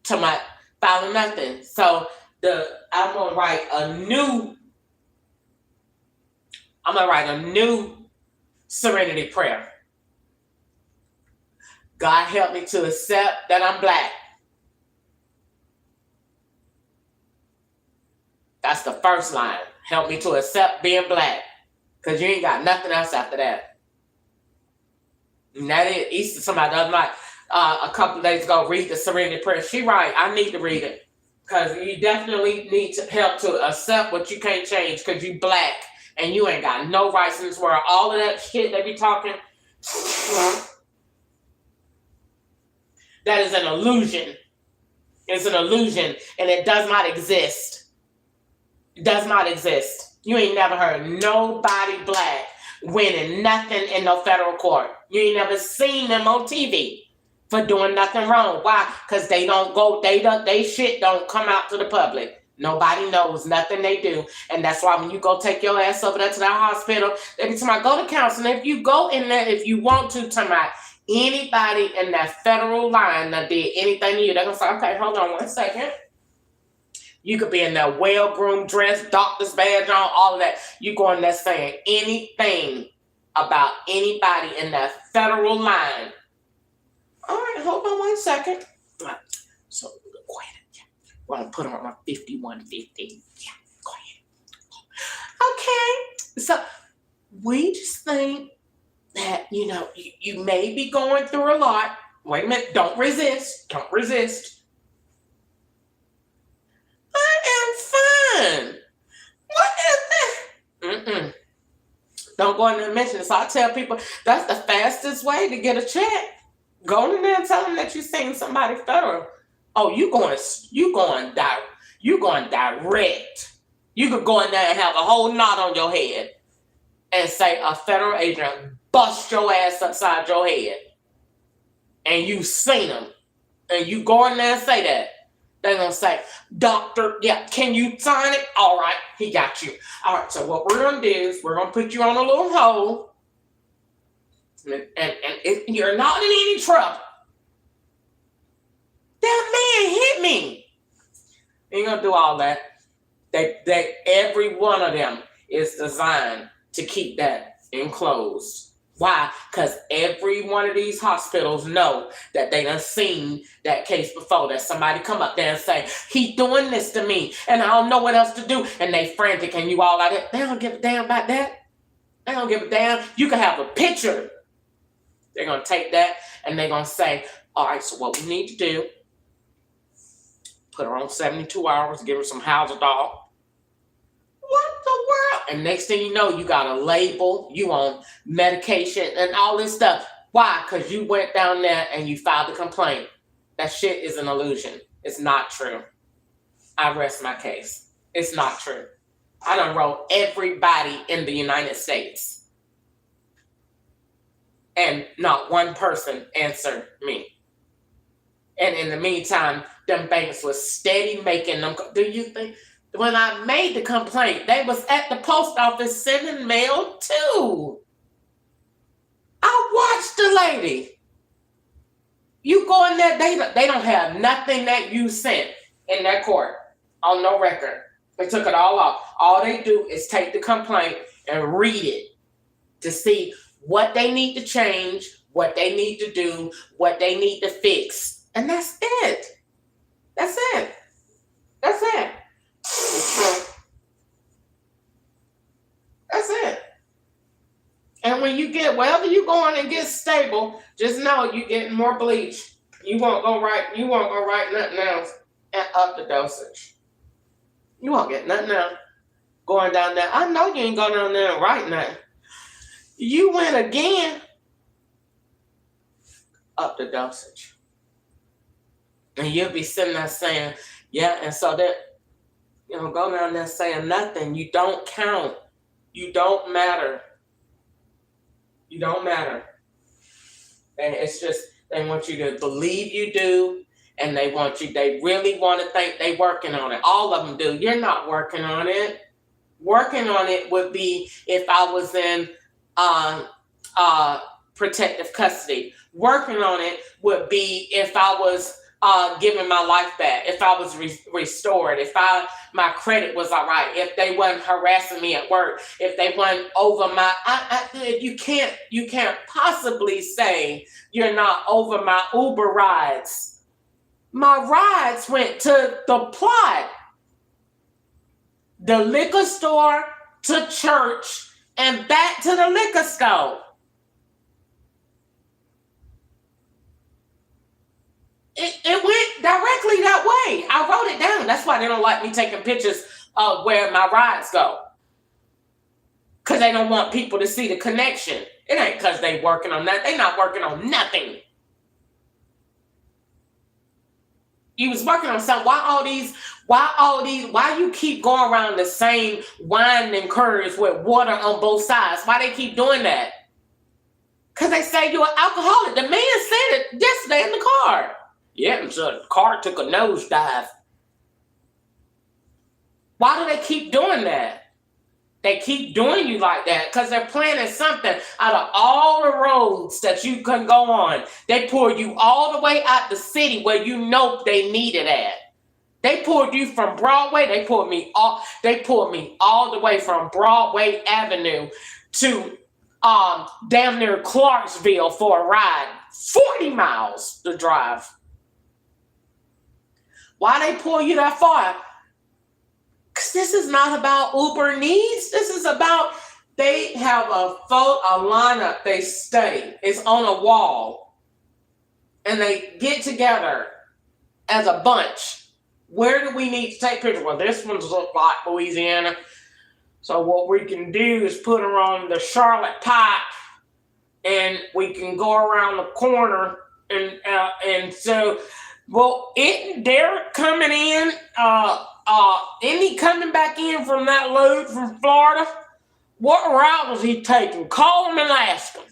to my filing nothing. So I'm gonna write a new serenity prayer. God help me to accept that I'm black. That's the first line. Help me to accept being black. Because you ain't got nothing else after that. And that is Easter. Somebody the other night, a couple of days ago, read the serenity prayer. She right. I need to read it. Because you definitely need to help to accept what you can't change because you black and you ain't got no rights in this world. All of that shit they be talking, that is an illusion. It's an illusion and it does not exist. It does not exist. You ain't never heard nobody black winning nothing in no federal court. You ain't never seen them on TV for doing nothing wrong. Why? Because they don't go, they shit don't come out to the public. Nobody knows nothing they do. And that's why when you go take your ass over there to that hospital, they be talking about go to counseling. If you go in there, if you want to, talking about anybody in that federal line that did anything to you, they're going to say, okay, hold on 1 second. You could be in that well-groomed dress, doctor's badge on, all of that. You go in there saying anything about anybody in that federal line. All right, hold on 1 second. So, go ahead. Well, I'm put on my 5150. Yeah, go ahead. Okay. So we just think that, you may be going through a lot. Wait a minute. Don't resist. Don't resist. I am fine. What is that? Don't go in there and mention it. So I tell people that's the fastest way to get a check. Go in there and tell them that you've seen somebody federal. Oh, you going direct. You could go in there and have a whole knot on your head and say a federal agent bust your ass upside your head. And you seen them. And you go in there and say that. They're going to say, doctor, yeah, can you sign it? All right, he got you. All right, so what we're going to do is we're going to put you on a little hold. And you're not in any trouble. That man hit me. Ain't gonna do all that. They every one of them is designed to keep that enclosed. Why? Because every one of these hospitals know that they done seen that case before. That somebody come up there and say, he doing this to me, and I don't know what else to do. And they frantic, and you all like that. They don't give a damn about that. They don't give a damn. You can have a picture. They're gonna take that and they're gonna say, all right, so what we need to do, put her on 72 hours, give her some Haldol. What the world? And next thing you know, you got a label, you on medication and all this stuff. Why? Because you went down there and you filed a complaint. That shit is an illusion. It's not true. I rest my case. It's not true. I done wrote everybody in the United States. And not one person answered me. And in the meantime, them banks was steady making them. Do you think when I made the complaint, they was at the post office sending mail too? I watched the lady. You go in there, they don't have nothing that you sent in that court on no record. They took it all off. All they do is take the complaint and read it to see what they need to change, what they need to do, what they need to fix. And that's it. That's it. That's it. That's it. And when you get, wherever you going and get stable, just know you're getting more bleach. You won't go right nothing else and up the dosage. You won't get nothing else going down there. I know you ain't going down there and write nothing. You went again, up the dosage. And you'll be sitting there saying, yeah, and so that, go down there saying nothing. You don't count. You don't matter. You don't matter. And it's just, they want you to believe you do, and they really want to think they working on it. All of them do. You're not working on it. Working on it would be if I was in protective custody. Working on it would be if I was giving my life back, if I was restored, if my credit was all right, if they wasn't harassing me at work, if they wasn't over my, you can't possibly say you're not over my Uber rides. My rides went to the plot, the liquor store, to church, and back to the liquor store. It went directly that way. I wrote it down. That's why they don't like me taking pictures of where my rides go. Because they don't want people to see the connection. It ain't because they working on that. They not working on nothing. You was working on something. Why you keep going around the same winding curves with water on both sides? Why they keep doing that? Because they say you're an alcoholic. The man said it yesterday in the car. Yeah, so the car took a nosedive. Why do they keep doing that? They keep doing you like that because they're planning something. Out of all the roads that you can go on, they pulled you all the way out the city where you know they need it at. They pulled you from Broadway. They pulled me all the way from Broadway Avenue to damn near Clarksville for a ride. 40 miles to drive. Why they pull you that far? Because this is not about Uber needs. This is about, they have a lineup they study. It's on a wall. And they get together as a bunch. Where do we need to take pictures? Well, this one's look like Louisiana. So what we can do is put her on the Charlotte Pike, and we can go around the corner, and so, well, they're coming in. Isn't he coming back in from that load from Florida? What route was he taking? Call him and ask him.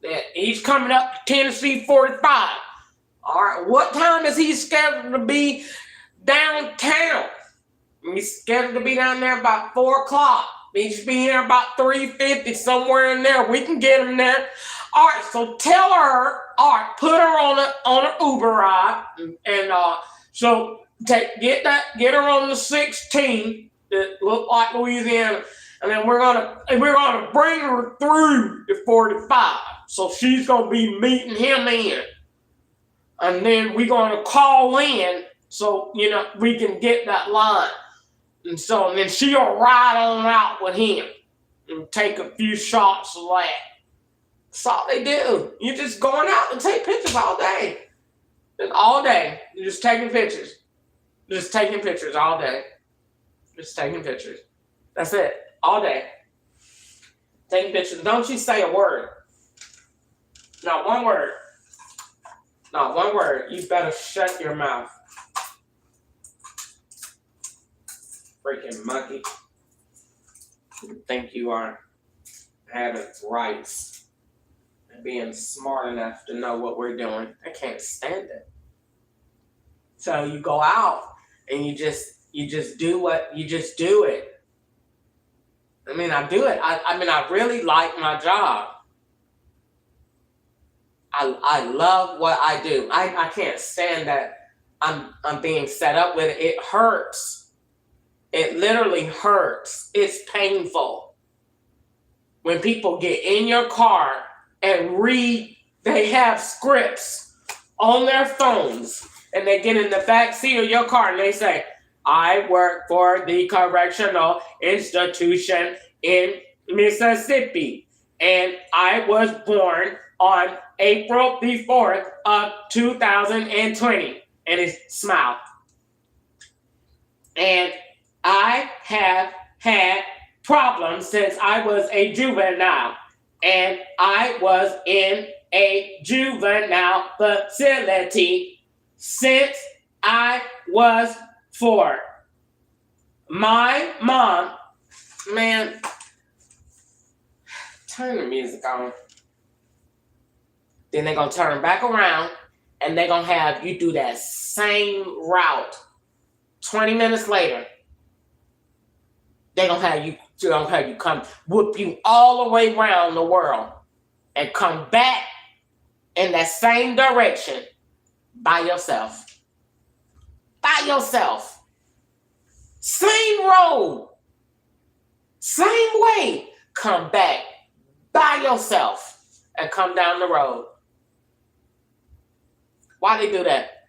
That he's coming up to Tennessee 45. All right, what time is he scheduled to be downtown? He's scheduled to be down there about 4 o'clock. He should be here about 3:50, somewhere in there. We can get him there. All right, so tell her, all right, put her on an Uber ride, and so get her on the 16 that look like Louisiana, and then we're gonna bring her through the 45. So she's gonna be meeting him in, and then we're gonna call in so we can get that line. And then she'll ride on out with him and take a few shots of that. That's all they do. You're just going out and take pictures all day. And all day, you're just taking pictures. Just taking pictures all day. Just taking pictures. That's it. All day. Taking pictures. Don't you say a word. Not one word. Not one word. You better shut your mouth. Freaking monkey. You think you are having rights and being smart enough to know what we're doing. I can't stand it. So you go out and you just do it. I mean, I do it. I really like my job. I love what I do. I can't stand that I'm being set up with it. It hurts. It literally hurts. It's painful. When people get in your car and read, they have scripts on their phones, and they get in the back seat of your car and they say, I work for the correctional institution in Mississippi, and I was born on April the 4th of 2020. And it's smile. And I have had problems since I was a juvenile, and I was in a juvenile facility since I was 4. My mom, man, turn the music on. Then they're going to turn back around, and they're going to have you do that same route 20 minutes later. They're going to have you come whoop you all the way around the world and come back in that same direction by yourself. By yourself. Same road. Same way. Come back by yourself and come down the road. Why they do that?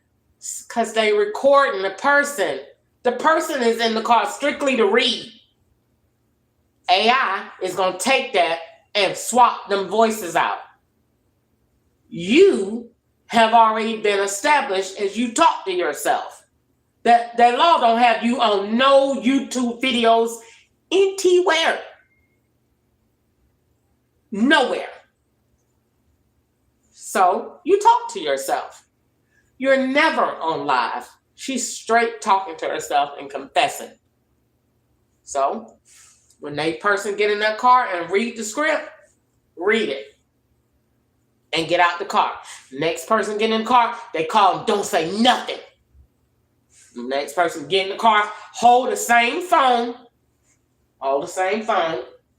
Because they recording the person. The person is in the car strictly to read. AI is going to take that and swap them voices out. You have already been established as you talk to yourself. That law don't have you on no YouTube videos anywhere. Nowhere. So you talk to yourself. You're never on live. She's straight talking to herself and confessing. So when that person get in that car and read the script, read it. And get out the car. Next person get in the car, they call them, don't say nothing. The next person get in the car, hold the same phone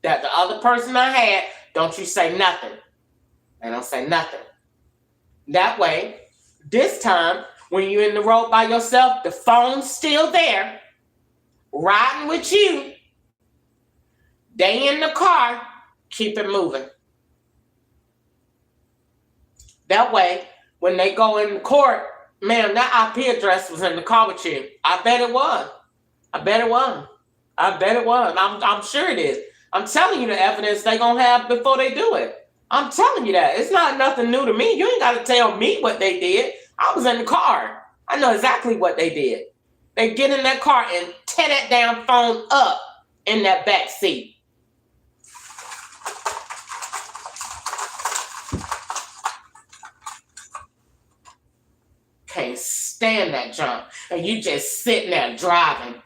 that the other person I had. Don't you say nothing. They don't say nothing. That way, this time, when you're in the road by yourself, the phone's still there, riding with you. They in the car, keep it moving. That way, when they go in court, man, that IP address was in the car with you. I bet it was. I'm sure it is. I'm telling you the evidence they're going to have before they do it. I'm telling you that. It's not nothing new to me. You ain't got to tell me what they did. I was in the car. I know exactly what they did. They get in that car and tear that damn phone up in that back seat. Can't stand that junk. And you just sitting there driving,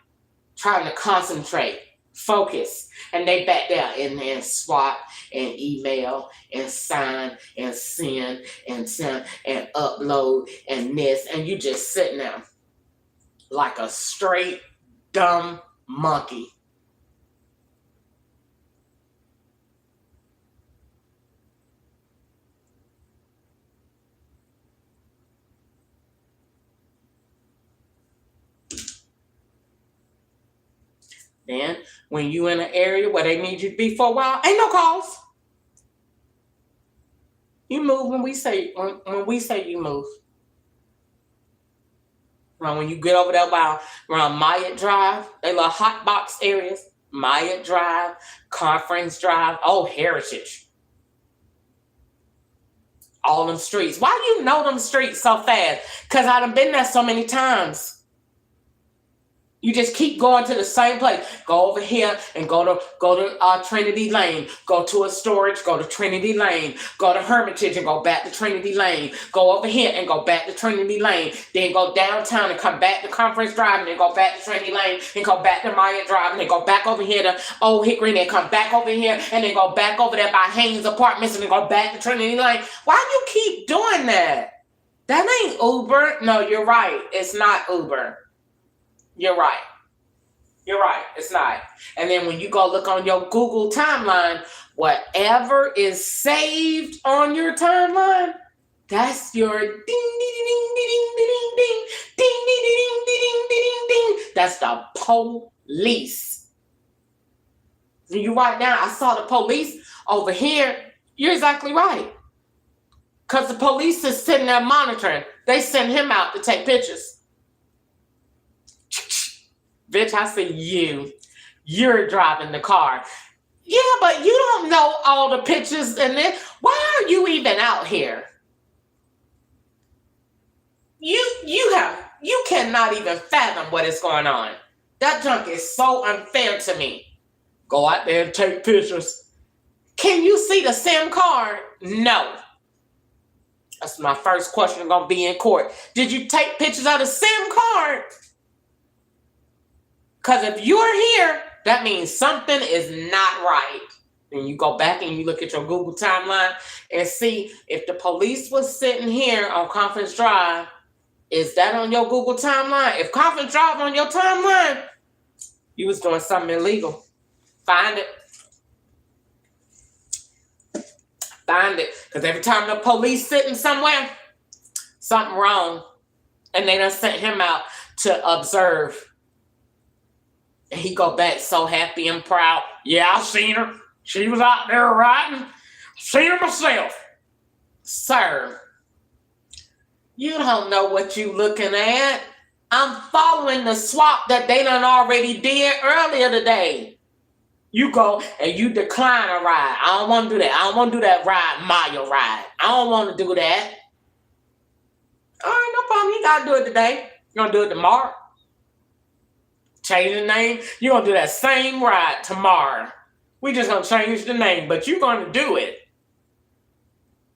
trying to concentrate, focus. And they back there and swap and email and sign and send and upload and this. And you just sitting there like a straight dumb monkey. Then, when you in an area where they need you to be for a while, ain't no calls. You move when we say you move. When you get over there around Myatt Drive, they little hot box areas, Myatt Drive, Conference Drive, Heritage. All them streets. Why do you know them streets so fast? Because I done been there so many times. You just keep going to the same place. Go over here and go to Trinity Lane. Go to a storage, go to Trinity Lane. Go to Hermitage and go back to Trinity Lane. Go over here and go back to Trinity Lane. Then go downtown and come back to Conference Drive and then go back to Trinity Lane and go back to Myatt Drive and then go back over here to Old Hickory and then come back over here and then go back over there by Haynes Apartments and then go back to Trinity Lane. Why you keep doing that? That ain't Uber. No, you're right. It's not Uber. You're right. It's not. And then when you go look on your Google timeline, whatever is saved on your timeline, that's your ding, ding, ding, ding, ding, ding, ding, ding, ding, ding, ding, ding, ding. That's the police. And you right now, I saw the police over here. You're exactly right. Because the police is sitting there monitoring. They send him out to take pictures. Bitch, I see you're driving the car. Yeah, but you don't know all the pictures in it. Why are you even out here? You cannot even fathom what is going on. That junk is so unfair to me. Go out there and take pictures. Can you see the SIM card? No. That's my first question gonna be in court. Did you take pictures of the SIM card? Because if you're here, that means something is not right. And you go back and you look at your Google timeline and see if the police was sitting here on Conference Drive, is that on your Google timeline? If Conference Drive on your timeline, you was doing something illegal. Find it. Because every time the police sitting somewhere, something wrong. And they done sent him out to observe. And he go back so happy and proud. Yeah, I seen her. She was out there riding. Seen her myself. Sir, you don't know what you looking at. I'm following the swap that they done already did earlier today. You go and you decline a ride. I don't want to do that. I don't want to do that mile ride. I don't want to do that. All right, no problem. You got to do it today. You going to do it tomorrow? Change the name. You're going to do that same ride tomorrow. We just going to change the name, but you're going to do it.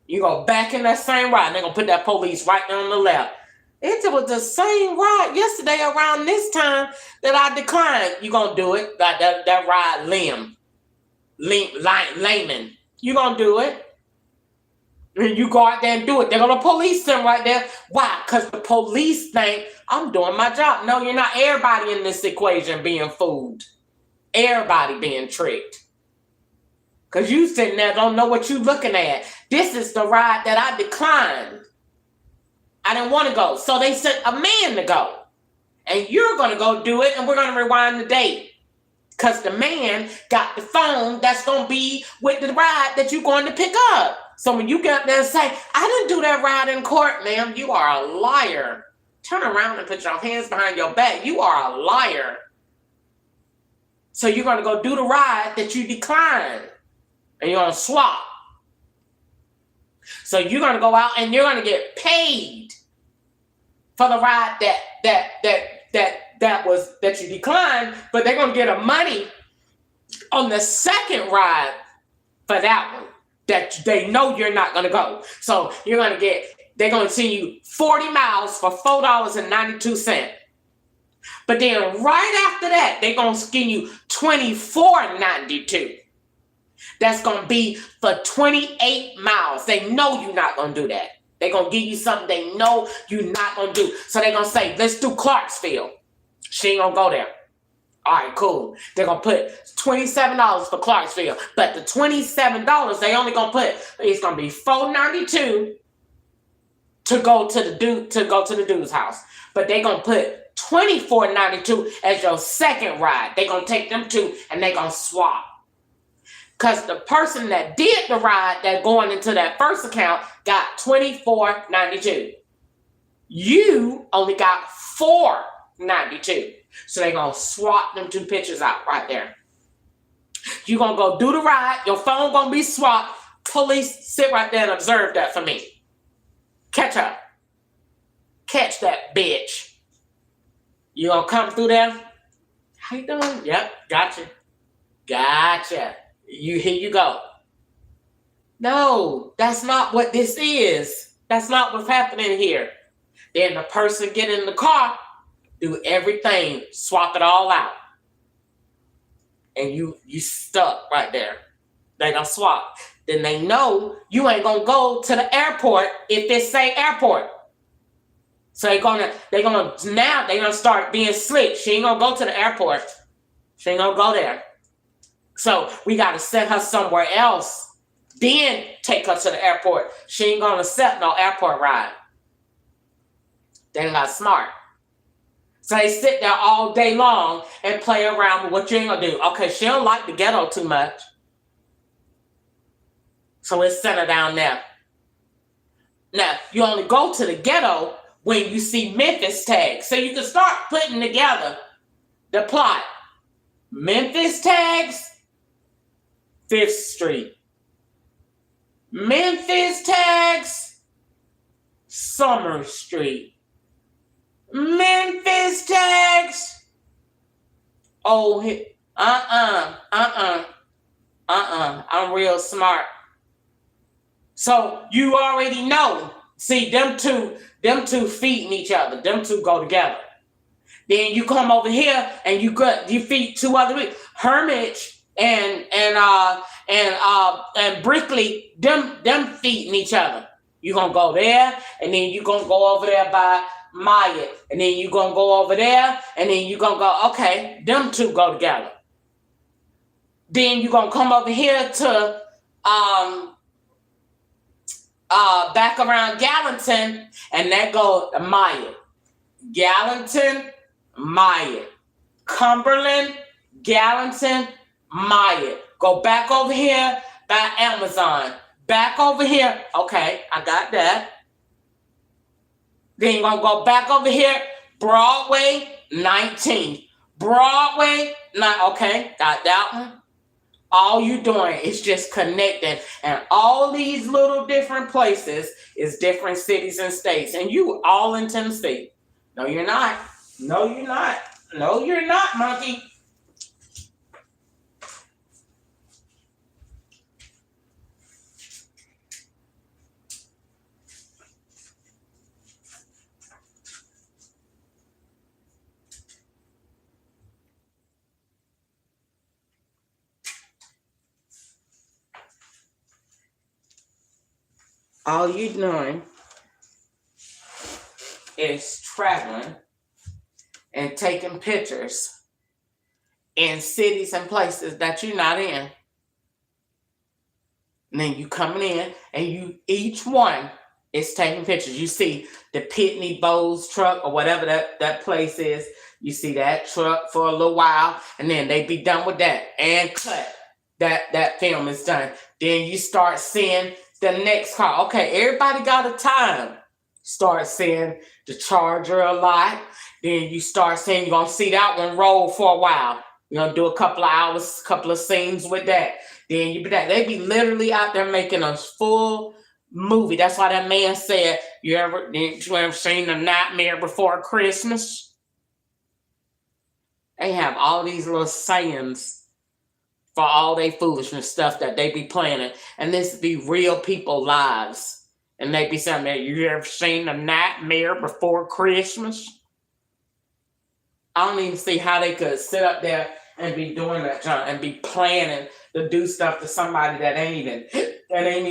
You go back in that same ride, and they're going to put that police right there on the left. It was the same ride yesterday around this time that I declined. You going to do it. That ride Layman. You going to do it. And you go out there and do it. They're gonna police them right there. Why? Because the police think I'm doing my job. No, you're not. Everybody in this equation being fooled. Everybody being tricked. Because you sitting there don't know what you looking at. This is the ride that I declined. I didn't want to go. So they sent a man to go. And you're going to go do it, and we're going to rewind the date. Because the man got the phone that's going to be with the ride that you're going to pick up. So when you get up there and say, I didn't do that ride in court, ma'am, you are a liar. Turn around and put your hands behind your back. You are a liar. So you're going to go do the ride that you declined. And you're going to swap. So you're going to go out and you're going to get paid for the ride that you declined, but they're going to get a money on the second ride for that one that they know you're not going to go. So they're going to send you 40 miles for $4.92. But then right after that, they're going to give you $24.92. That's going to be for 28 miles. They know you're not going to do that. They're going to give you something they know you're not going to do. So they're going to say, let's do Clarksville. She ain't going to go there. All right, cool. They're going to put $27 for Clarksville. But the $27, they only going to put, it's going to be $4.92 to go to the dude's house. But they're going to put $24.92 as your second ride. They're going to take them two and they're going to swap. Because the person that did the ride that going into that first account got $24.92. You only got $4.92. So they're going to swap them two pictures out right there. You're going to go do the ride. Your phone going to be swapped. Police, sit right there and observe that for me. Catch her. Catch that bitch. You going to come through there? How you doing? Yep, gotcha. Here you go. No, that's not what this is. That's not what's happening here. Then the person get in the car, do everything, swap it all out. And you stuck right there. They gonna swap. Then they know you ain't gonna go to the airport if it say airport. So they're gonna start being slick. She ain't gonna go to the airport. She ain't gonna go there. So we got to send her somewhere else, then take her to the airport. She ain't going to accept no airport ride. They got smart. So they sit there all day long and play around with what you ain't going to do. Okay, she don't like the ghetto too much. So let's send her down there. Now, you only go to the ghetto when you see Memphis tags. So you can start putting together the plot. Memphis tags, 5th Street. Memphis tags, Summer Street. Memphis tags, I'm real smart. So you already know. See, them two feeding each other. Them two go together. Then you come over here and you feed two other people. Hermitage and Brickley, them feeding each other. You gonna go there, and then you gonna go over there by Maya, and then you gonna go over there, and then you gonna go, okay, them two go together. Then you gonna come over here to back around Gallatin, and that go to Maya. Gallatin, Maya. Cumberland, Gallatin, Maya. Go back over here by Amazon. Back over here. Okay, I got that. Then you're going to go back over here. Broadway, 19th. Broadway, okay, got that one. All you doing is just connecting. And all these little different places is different cities and states. And you all in Tennessee. No, you're not. No, you're not. No, you're not, monkey. all you doing is traveling and taking pictures in cities and places that you're not in. And then you coming in and you each one is taking pictures. You see the Pitney Bowes truck or whatever that place is. You see that truck for a little while, and then they be done with that and cut. That film is done. Then you start seeing the next car. Okay, everybody got a time. Start seeing the Charger a lot. Then you start seeing you're gonna see that one roll for a while. You're gonna do a couple of hours, couple of scenes with that. Then you be that they be literally out there making a full movie. That's why that man said, you ever seen The Nightmare Before Christmas? They have all these little sayings for all they foolishness stuff that they be planning. And this be real people lives. And they be saying that, you ever seen The Nightmare Before Christmas? I don't even see how they could sit up there and be doing that, John, and be planning to do stuff to somebody that ain't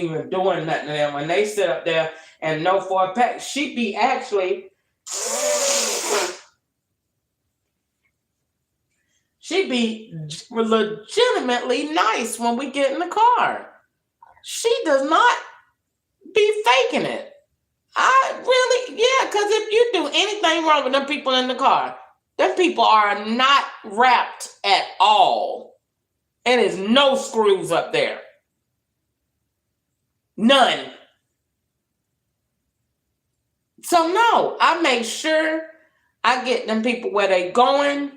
even doing nothing to them. When they sit up there and know for a fact, she be actually, she be legitimately nice when we get in the car. She does not be faking it. Because if you do anything wrong with them people in the car, them people are not wrapped at all. And there's no screws up there. None. So no, I make sure I get them people where they going,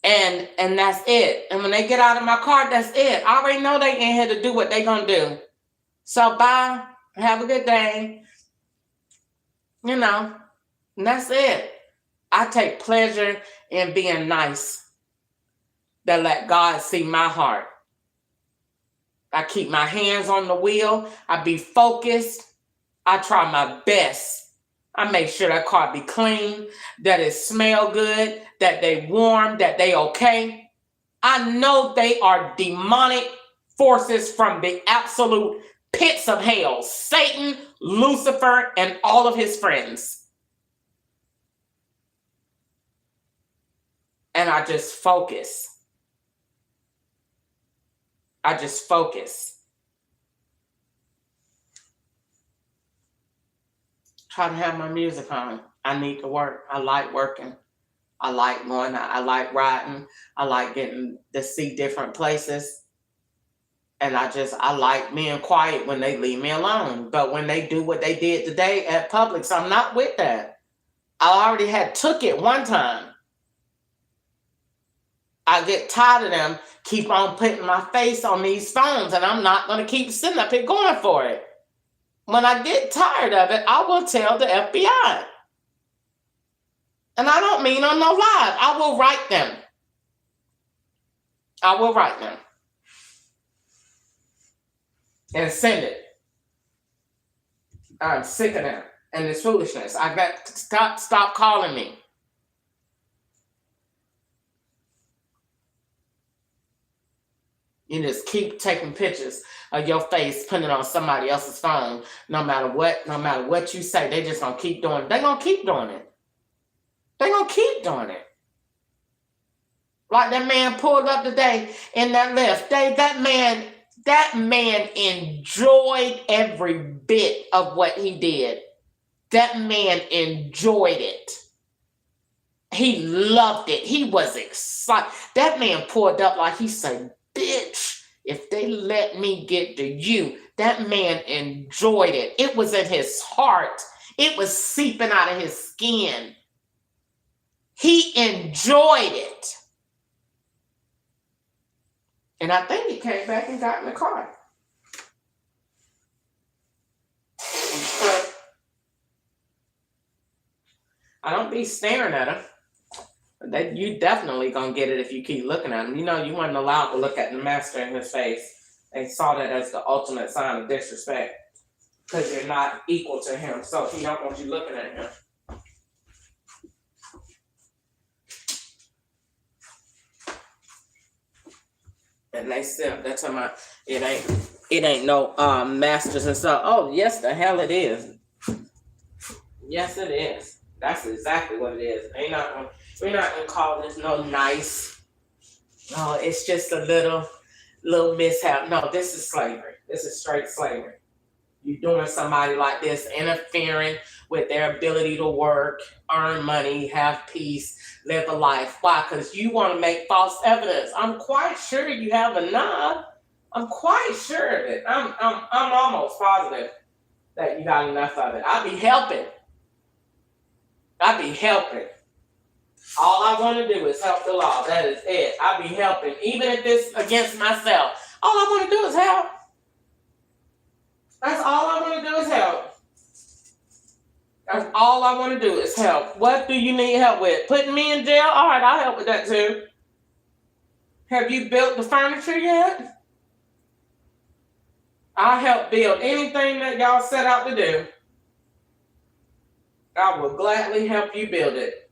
and that's it. And when they get out of my car, that's it. I already know they in here to do what they gonna do. So bye. Have a good day. And that's it. I take pleasure in being nice. That let God see my heart. I keep my hands on the wheel. I be focused. I try my best. I make sure that car be clean, that it smell good, that they warm, that they okay. I know they are demonic forces from the absolute pits of hell. Satan, Lucifer, and all of his friends. And I just focus. Try to have my music on. I need to work. I like working. I like going. I like riding. I like getting to see different places. And I like being quiet when they leave me alone. But when they do what they did today at Publix, I'm not with that. I already had took it one time. I get tired of them keep on putting my face on these phones, and I'm not going to keep sitting up here going for it. When I get tired of it, I will tell the FBI. And I don't mean on no live. I will write them. And send it. I'm sick of them and this foolishness. I got to stop calling me. You just keep taking pictures of your face, putting it on somebody else's phone. No matter what you say, they just gonna keep doing it. They're gonna keep doing it. Like that man pulled up today in that lift. That man enjoyed every bit of what he did. That man enjoyed it. He loved it. He was excited. That man pulled up like he said, bitch, if they let me get to you. That man enjoyed it. It was in his heart. It was seeping out of his skin. He enjoyed it. And I think he came back and got in the car. I don't be staring at him. You definitely gonna get it if you keep looking at him. You weren't allowed to look at the master in his face. They saw that as the ultimate sign of disrespect because you're not equal to him. So he don't want you looking at him. And they still, they're talking about it ain't it ain't no masters and stuff. Oh, yes, the hell it is. Yes, it is. That's exactly what it is. We're not gonna call this no nice. No, it's just a little mishap. No, this is slavery. This is straight slavery. You're doing somebody like this, interfering with their ability to work, earn money, have peace, live a life. Why? Because you want to make false evidence. I'm quite sure you have enough. I'm quite sure of it. I'm almost positive that you got enough of it. I'll be helping. All I want to do is help the law. That is it. I'll be helping. Even if it's against myself. All I want to do is help. That's all I want to do is help. That's all I want to do is help. What do you need help with? Putting me in jail? All right, I'll help with that too. Have you built the furniture yet? I'll help build anything that y'all set out to do. I will gladly help you build it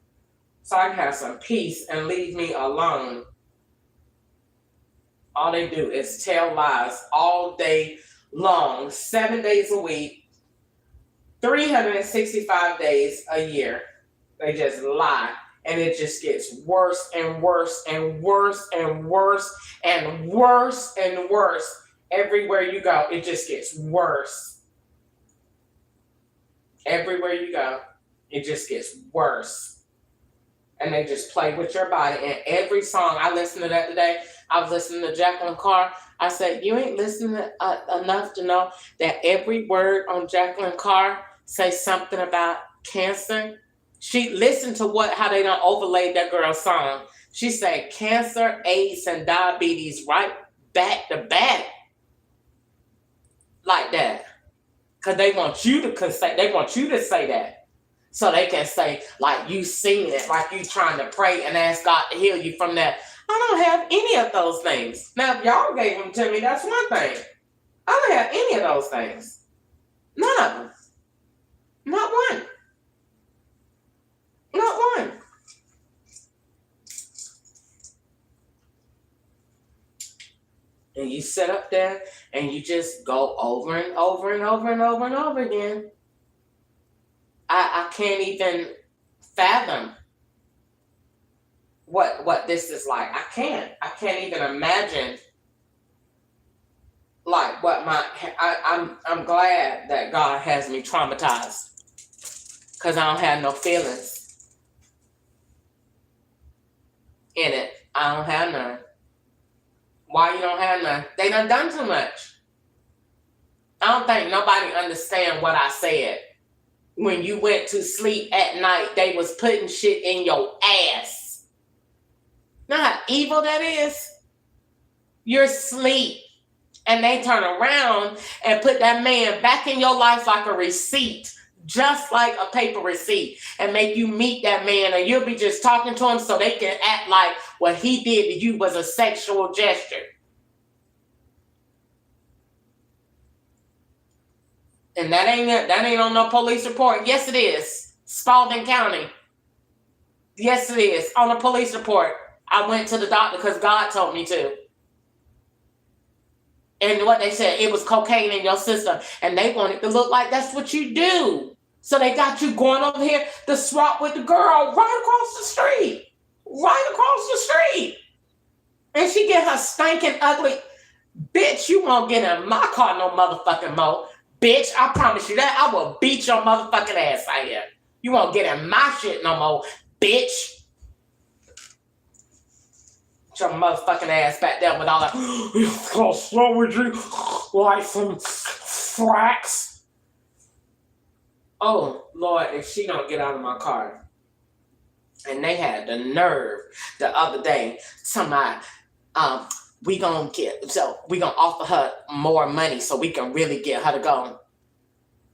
so I can have some peace and leave me alone. All they do is tell lies all day long, 7 days a week, 365 days a year. They just lie, and it just gets worse and worse and worse and worse and worse and worse. Everywhere you go, it just gets worse. Everywhere you go, it just gets worse. And they just play with your body. And every song, I listened to that today. I was listening to Jacqueline Carr. I said, you ain't listening enough to know that every word on Jacqueline Carr says something about cancer. She listened to how they done overlaid that girl's song. She said cancer, AIDS, and diabetes right back to back. Like that. Because they want you to say that. So they can say, like you seen it, like you trying to pray and ask God to heal you from that. I don't have any of those things. Now, if y'all gave them to me, that's one thing. I don't have any of those things. None of them. Not one. Not one. And you sit up there and you just go over and over and over and over and over again. I can't even fathom what this is like. I can't even imagine like what I'm glad that God has me traumatized because I don't have no feelings in it. I don't have none. Why you don't have none? They done too much. I don't think nobody understand what I said. When you went to sleep at night, they was putting shit in your ass. Know how evil that is? You're asleep. And they turn around and put that man back in your life like a receipt. Just like a paper receipt. And make you meet that man. And you'll be just talking to him so they can act like what he did to you was a sexual gesture. And that ain't on no police report. Yes, it is. Spalding County. Yes, it is. On a police report. I went to the doctor because God told me to. And what they said, it was cocaine in your system. And they wanted to look like that's what you do. So they got you going over here to swap with the girl right across the street. Right across the street. And she get her stinking ugly. Bitch, you won't get in my car no motherfucking more. Bitch, I promise you that. I will beat your motherfucking ass out here. You won't get in my shit no more, bitch. Your motherfucking ass back there with all that. It's gonna slow with you like some fracks. Oh, Lord, if she don't get out of my car. And they had the nerve the other day. Somebody, we gonna offer her more money so we can really get her to go.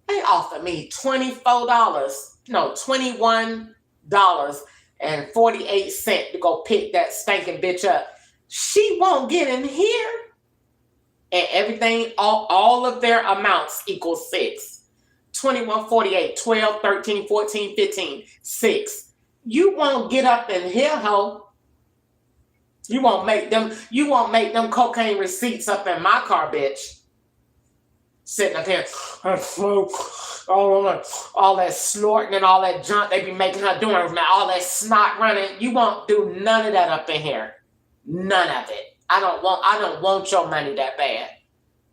They offered me $21.48 to go pick that stinking bitch up. She won't get in here. And everything, all of their amounts equals 6. 21.48, 12, 13, 14, 15, 6. You won't get up in here, ho. You won't make them cocaine receipts up in my car, bitch. Sitting up here and smoke all that snorting and all that junk they be making her doing, all that snot running. You won't do none of that up in here. None of it. I don't want your money that bad.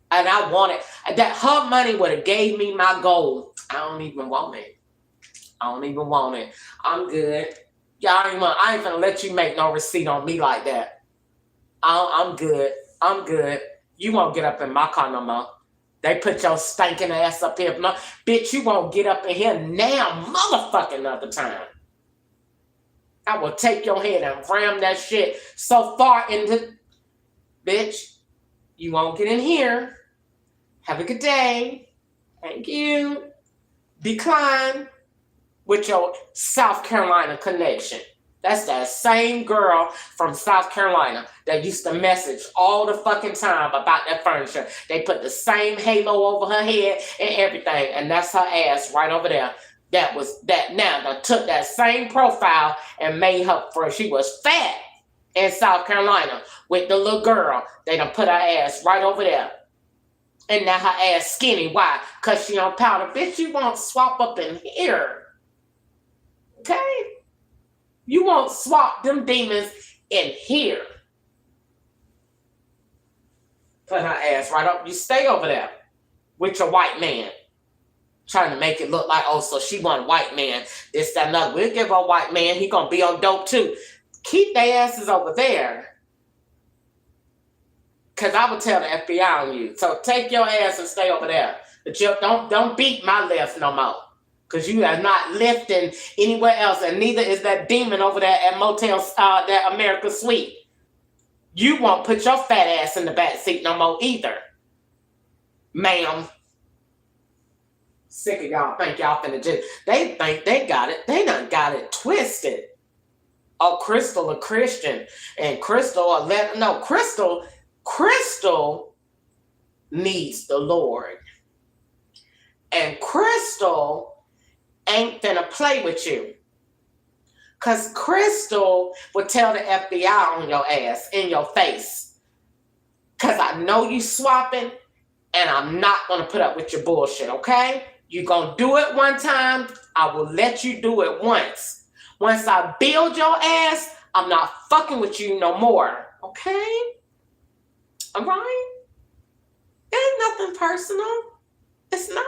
And I want it. That her money would have gave me my gold. I don't even want it. I'm good. I ain't gonna let you make no receipt on me like that. I'm good. You won't get up in my car no more. They put your stinking ass up here. Bitch, you won't get up in here now, motherfucking another time. I will take your head and ram that shit so far into... Bitch, you won't get in here. Have a good day. Thank you. Decline with your South Carolina connection. That's that same girl from South Carolina that used to message all the fucking time about that furniture. They put the same halo over her head and everything, and that's her ass right over there. Now took that same profile and made her for she was fat in South Carolina with the little girl. They done put her ass right over there. And now her ass skinny. Why? Because she on powder. Bitch, you won't swap up in here. Okay? You won't swap them demons in here. Put her ass right up. You stay over there with your white man. Trying to make it look like, oh, so she want a white man. This, that, another. We'll give her a white man. He gonna be on dope too. Keep their asses over there. Because I would tell the FBI on you. So take your ass and stay over there. But you don't beat my lift no more. Because you are not lifting anywhere else. And neither is that demon over there at Motel, that America Suite. You won't put your fat ass in the back seat no more either. Ma'am. Sick of y'all think y'all finna just... They think they got it. They done got it twisted. Oh, Crystal a Christian. And Crystal... Crystal needs the Lord. And Crystal ain't finna play with you. Because Crystal would tell the FBI on your ass, in your face. Because I know you swapping, and I'm not going to put up with your bullshit, okay? You're going to do it one time, I will let you do it once. Once I build your ass, I'm not fucking with you no more, okay? All right? It ain't nothing personal. It's not.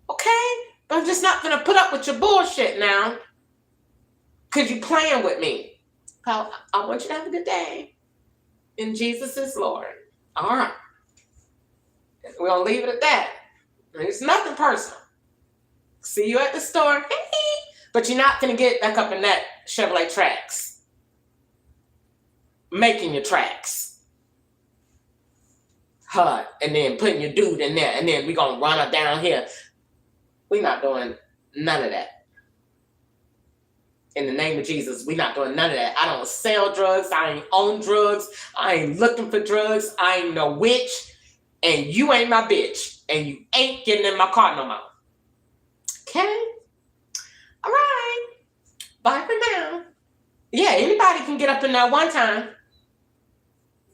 Okay? But I'm just not going to put up with your bullshit now. Because you playing with me. I want you to have a good day. And Jesus is Lord. All right. We're going to leave it at that. It's nothing personal. See you at the store. But you're not going to get back up in that Chevrolet Trax. Making your tracks. Her, and then putting your dude in there, and then we're going to run her down here. We're not doing none of that. In the name of Jesus, we're not doing none of that. I don't sell drugs. I ain't own drugs. I ain't looking for drugs. I ain't no witch. And you ain't my bitch. And you ain't getting in my car no more. Okay? All right. Bye for now. Yeah, anybody can get up in there one time.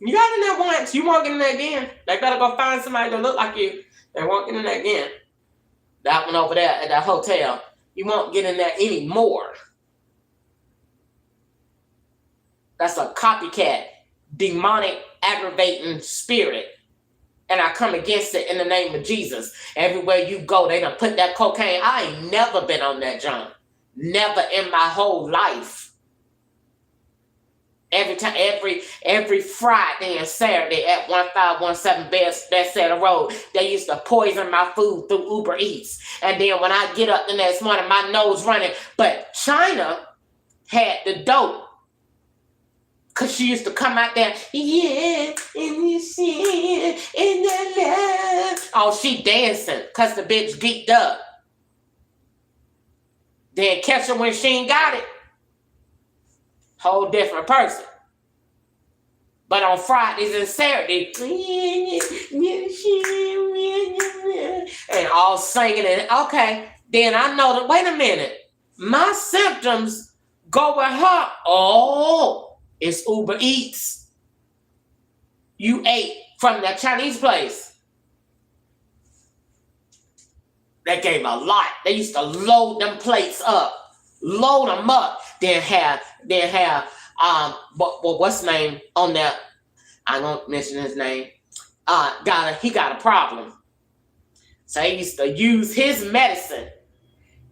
You got in there once. You won't get in there again. They better go find somebody that look like you. They won't get in there again. That one over there at that hotel. You won't get in there anymore. That's a copycat, demonic, aggravating spirit. And I come against it in the name of Jesus. Everywhere you go, they done put that cocaine. I ain't never been on that junk. Never in my whole life. Every time, every Friday and Saturday at 1517 Bethsaida Road, they used to poison my food through Uber Eats. And then when I get up the next morning, my nose running. But China had the dope. Because she used to come out there, yeah, and you see, in the love. Oh, she dancing because the bitch geeked up. Then catch her when she ain't got it. Whole different person. But on Fridays and Saturdays, and all singing and okay, then I know that, wait a minute, my symptoms go with her. Oh, it's Uber Eats. You ate from that Chinese place. They gave a lot. They used to load them plates up, load them up. Then have what's his name on that? I don't mention his name. He got a problem. So he used to use his medicine,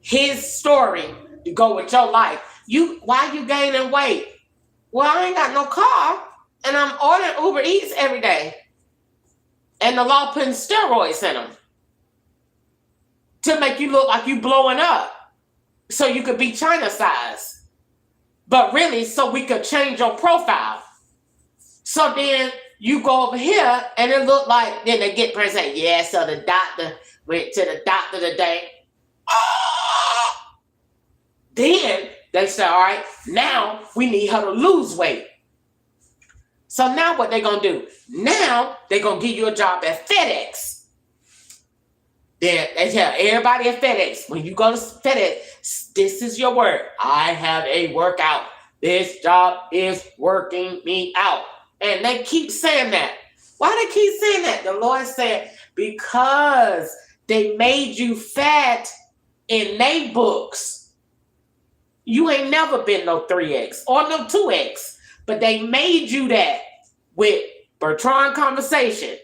his story to go with your life. Why you gaining weight? Well, I ain't got no car, and I'm ordering Uber Eats every day. And the law putting steroids in them to make you look like you blowing up so you could be China size. But really, so we could change your profile. So then you go over here and it look like, then they get president. Yeah, so the doctor went to the doctor today. Then they say, all right, now we need her to lose weight. So now what they going to do? Now they going to give you a job at FedEx. Then they tell everybody at FedEx, when you go to FedEx, this is your word. I have a workout. This job is working me out. And they keep saying that. Why they keep saying that? The Lord said, because they made you fat in their books. You ain't never been no 3X or no 2X. But they made you that with Bertrand Conversation.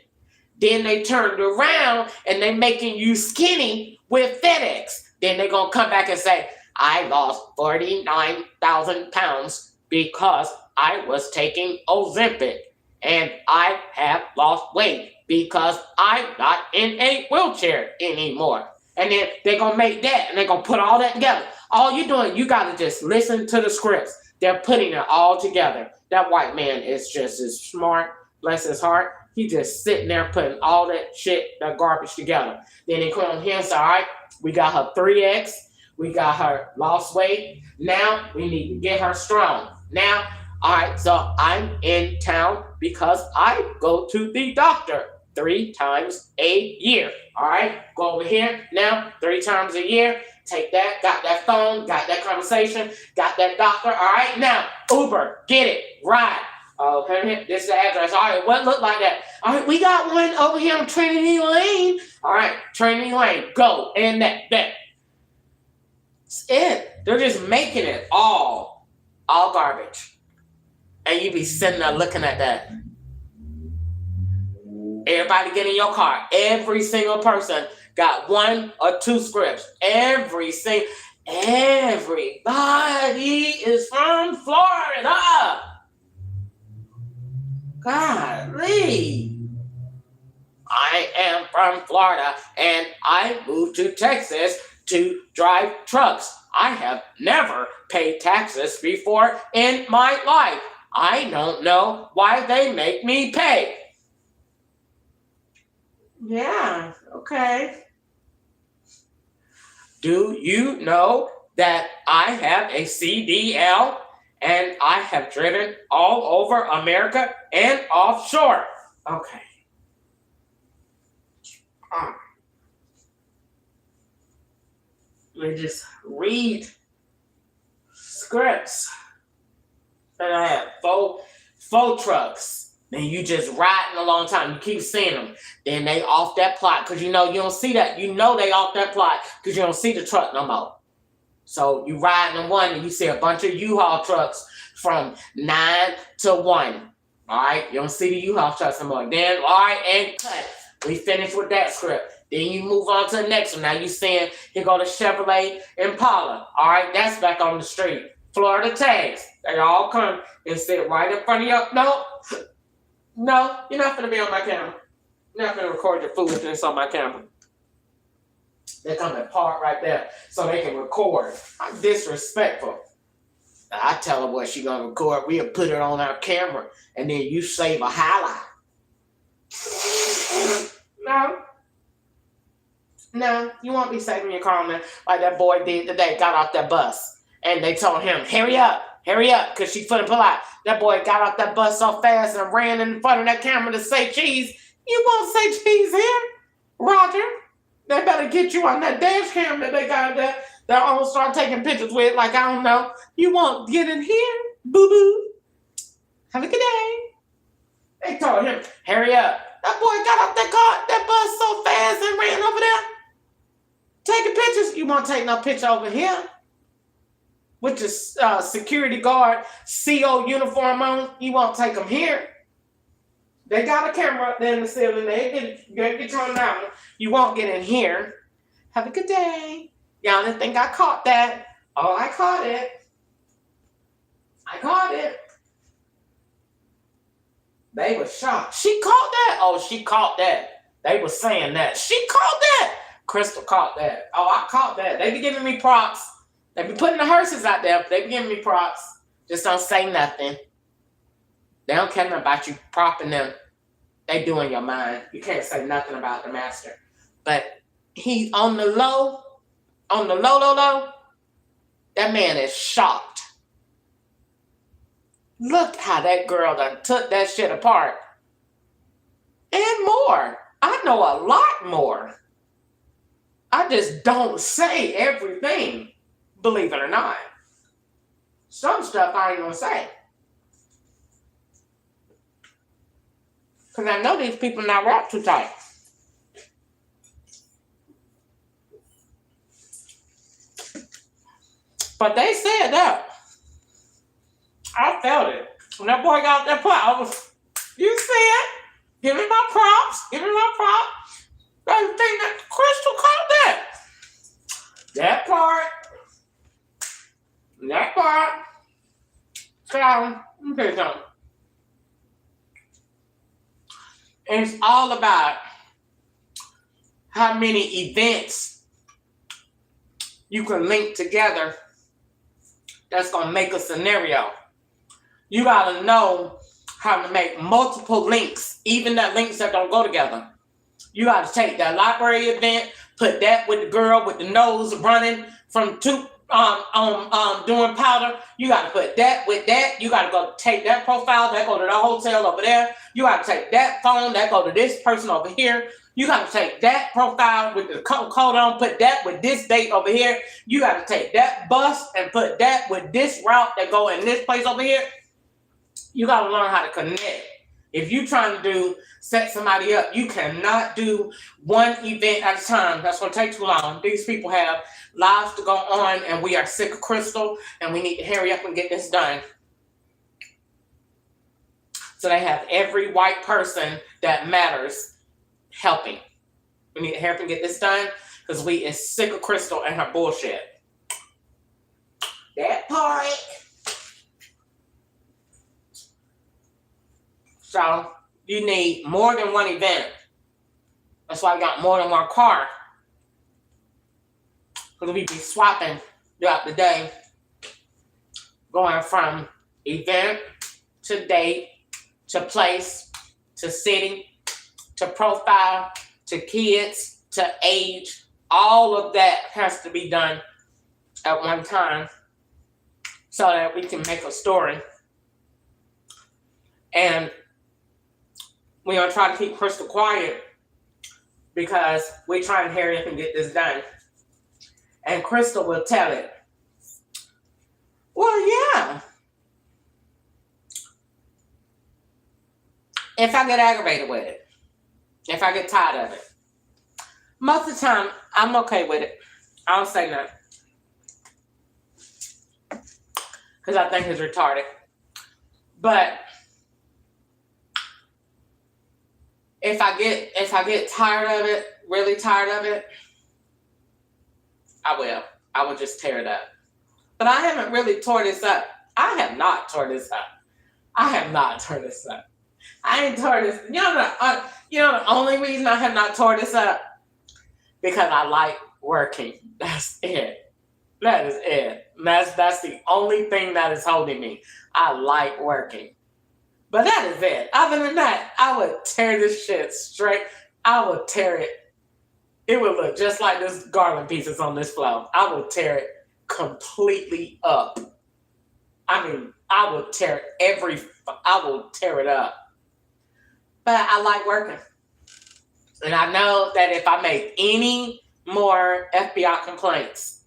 Then they turned around and they making you skinny with FedEx. Then they're going to come back and say, I lost 49,000 pounds because I was taking Ozempic. And I have lost weight because I'm not in a wheelchair anymore. And then they're going to make that and they're going to put all that together. All you're doing, you got to just listen to the scripts. They're putting it all together. That white man is just as smart, bless his heart. He just sitting there putting all that shit, that garbage together. Then they come on here and say, all right, we got her 3X. We got her lost weight. Now we need to get her strong. Now, all right, so I'm in town because I go to the doctor 3 times a year. All right, go over here now 3 times a year. Take that, got that phone, got that conversation, got that doctor. All right, now, Uber, get it, ride. Okay, this is the address. All right, what look like that? All right, we got one over here on Trinity Lane. All right, Trinity Lane, go. And that. That's it. They're just making it all garbage. And you be sitting there looking at that. Everybody get in your car. Every single person got 1 or 2 scripts. Everybody is from Florida. Golly. I am from Florida and I moved to Texas to drive trucks. I have never paid taxes before in my life. I don't know why they make me pay. Yeah, okay. Do you know that I have a CDL and I have driven all over America and offshore? Okay. We just read scripts. And I have 4 trucks. Then you just riding a long time. You keep seeing them. Then they off that plot. Because you don't see that. You know they off that plot. Because you don't see the truck no more. So you riding in one and you see a bunch of U-Haul trucks from 9 to 1. All right? You don't see the U-Haul trucks no more. Then, all right, and cut. We finished with that script. Then you move on to the next one. Now you seeing, here go the Chevrolet Impala. All right, that's back on the street. Florida tags. They all come and sit right in front of you. No, you're not going to be on my camera. You're not going to record your foolishness on my camera. They come and park right there so they can record. I'm disrespectful. I tell her what she going to record. We'll put it on our camera and then you save a highlight. No, you won't be saving your car like that boy did today. Got off that bus and they told him, hurry up, because she couldn't pull out. That boy got off that bus so fast and ran in front of that camera to say cheese. You won't say cheese here, Roger. They better get you on that dash cam that they got there. They'll all start taking pictures with, like, I don't know. You won't get in here, boo-boo. Have a good day. They told him, hurry up. That boy got off that bus so fast and ran over there You won't take no picture over here with the security guard CO uniform on. You won't take them here. They got a camera up there in the ceiling. They get you on that one. You won't get in here. Have a good day. Y'all didn't think I caught that. Oh, I caught it. I caught it. They were shocked. She caught that? Oh, she caught that. They were saying that. She caught that. Crystal caught that. Oh, I caught that. They be giving me props. They be putting the hearses out there, but they be giving me props. Just don't say nothing. They don't care nothing about you propping them. They do in your mind. You can't say nothing about the master. But he's on the low, that man is shocked. Look how that girl done took that shit apart. And more. I know a lot more. I just don't say everything, believe it or not. Some stuff I ain't gonna say. Because I know these people not wrapped too tight. But they said that. I felt it. When that boy got that part, I was, you see it? Give me my props. Give me my props. I think that Crystal caught that. That part. So, let me tell you something. It's all about how many events you can link together that's going to make a scenario. You got to know how to make multiple links, even that links that don't go together. You got to take that library event, put that with the girl with the nose running from doing powder. You got to put that with that. You got to go take that profile, that go to the hotel over there. You got to take that phone, that go to this person over here. You got to take that profile with the code on, put that with this date over here. You got to take that bus and put that with this route that go in this place over here. You got to learn how to connect. If you're trying to set somebody up, you cannot do one event at a time. That's going to take too long. These people have lives to go on, and we are sick of Crystal, and we need to hurry up and get this done. So they have every white person that matters helping. We need to hurry up and get this done because we is sick of Crystal and her bullshit. That part. So you need more than one event. That's why I got more than one car. Because we be swapping throughout the day. Going from event to date to place to city to profile to kids to age. All of that has to be done at one time so that we can make a story. And we're going to try to keep Crystal quiet because we're trying to hurry up and get this done. And Crystal will tell it. Well, yeah. If I get aggravated with it. If I get tired of it. Most of the time, I'm okay with it. I don't say nothing. Because I think it's retarded. But if I get tired of it, really tired of it, I will. I will just tear it up. But I haven't really tore this up. I have not tore this up. I ain't tore this. You know the only reason I have not tore this up? Because I like working. That's it. That is it. That's the only thing that is holding me. I like working. But that is it. Other than that, I would tear this shit straight. I would tear it. It would look just like this garland pieces on this floor. I will tear it completely up. I mean, I will tear it up. But I like working. And I know that if I make any more FBI complaints,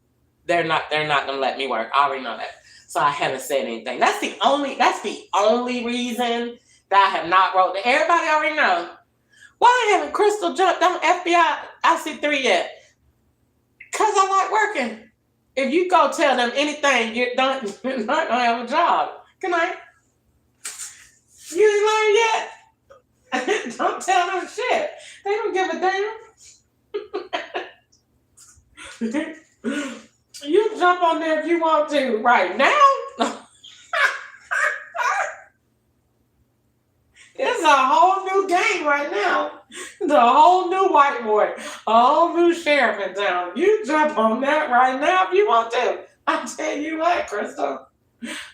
they're not gonna let me work. I already know that. So I haven't said anything. That's the only reason that I have not wrote to everybody already know. Why haven't Crystal jumped on FBI IC3 yet? Because I like working. If you go tell them anything, you're not gonna have a job. Good night. You ain't learned yet. Don't tell them shit. They don't give a damn. You jump on there if you want to right now. It's a whole new game right now. The whole new white boy, a whole new sheriff in town. You jump on that right now if you want to. I tell you what, Crystal,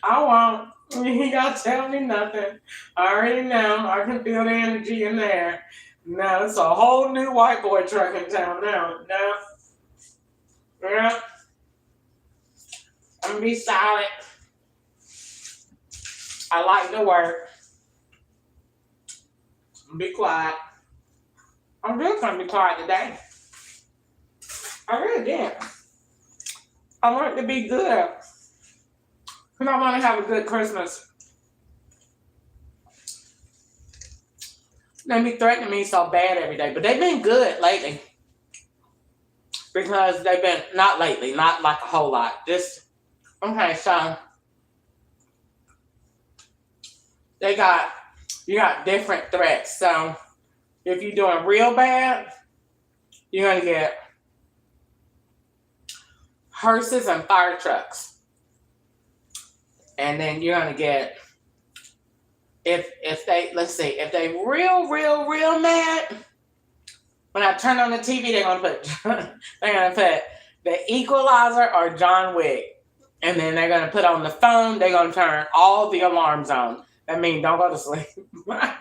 I won't. You ain't gotta tell me nothing. I already know. I can feel the energy in there. No, it's a whole new white boy truck in town now. No. Yeah. I'm gonna be silent. I like to work. Be quiet. I'm really gonna be quiet today. I really did. I want it to be good. Because I want to have a good Christmas. They be threatening me so bad every day. But they've been good lately. Because they've been, not lately, not like a whole lot. Just, okay, so you got different threats. So if you're doing real bad, you're going to get hearses and fire trucks. And then you're going to get, if they real mad, when I turn on the TV, they're going to put the Equalizer or John Wick. And then they're going to put on the phone, they're going to turn all the alarms on. That means don't go to sleep. That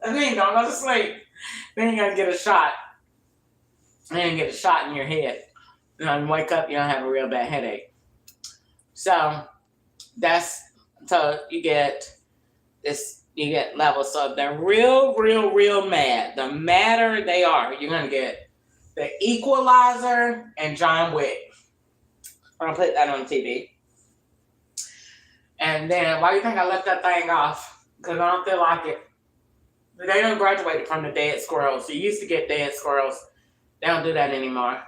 means don't go to sleep. Then you're going to get a shot. Then you get a shot in your head. You wake up, you don't have a real bad headache. So you get levels. So if they're real mad, the madder they are, you're going to get the Equalizer and John Wick. I'm going to put that on TV. And then, why do you think I left that thing off? Because I don't feel like it. They don't graduate from the dead squirrels. You used to get dead squirrels. They don't do that anymore.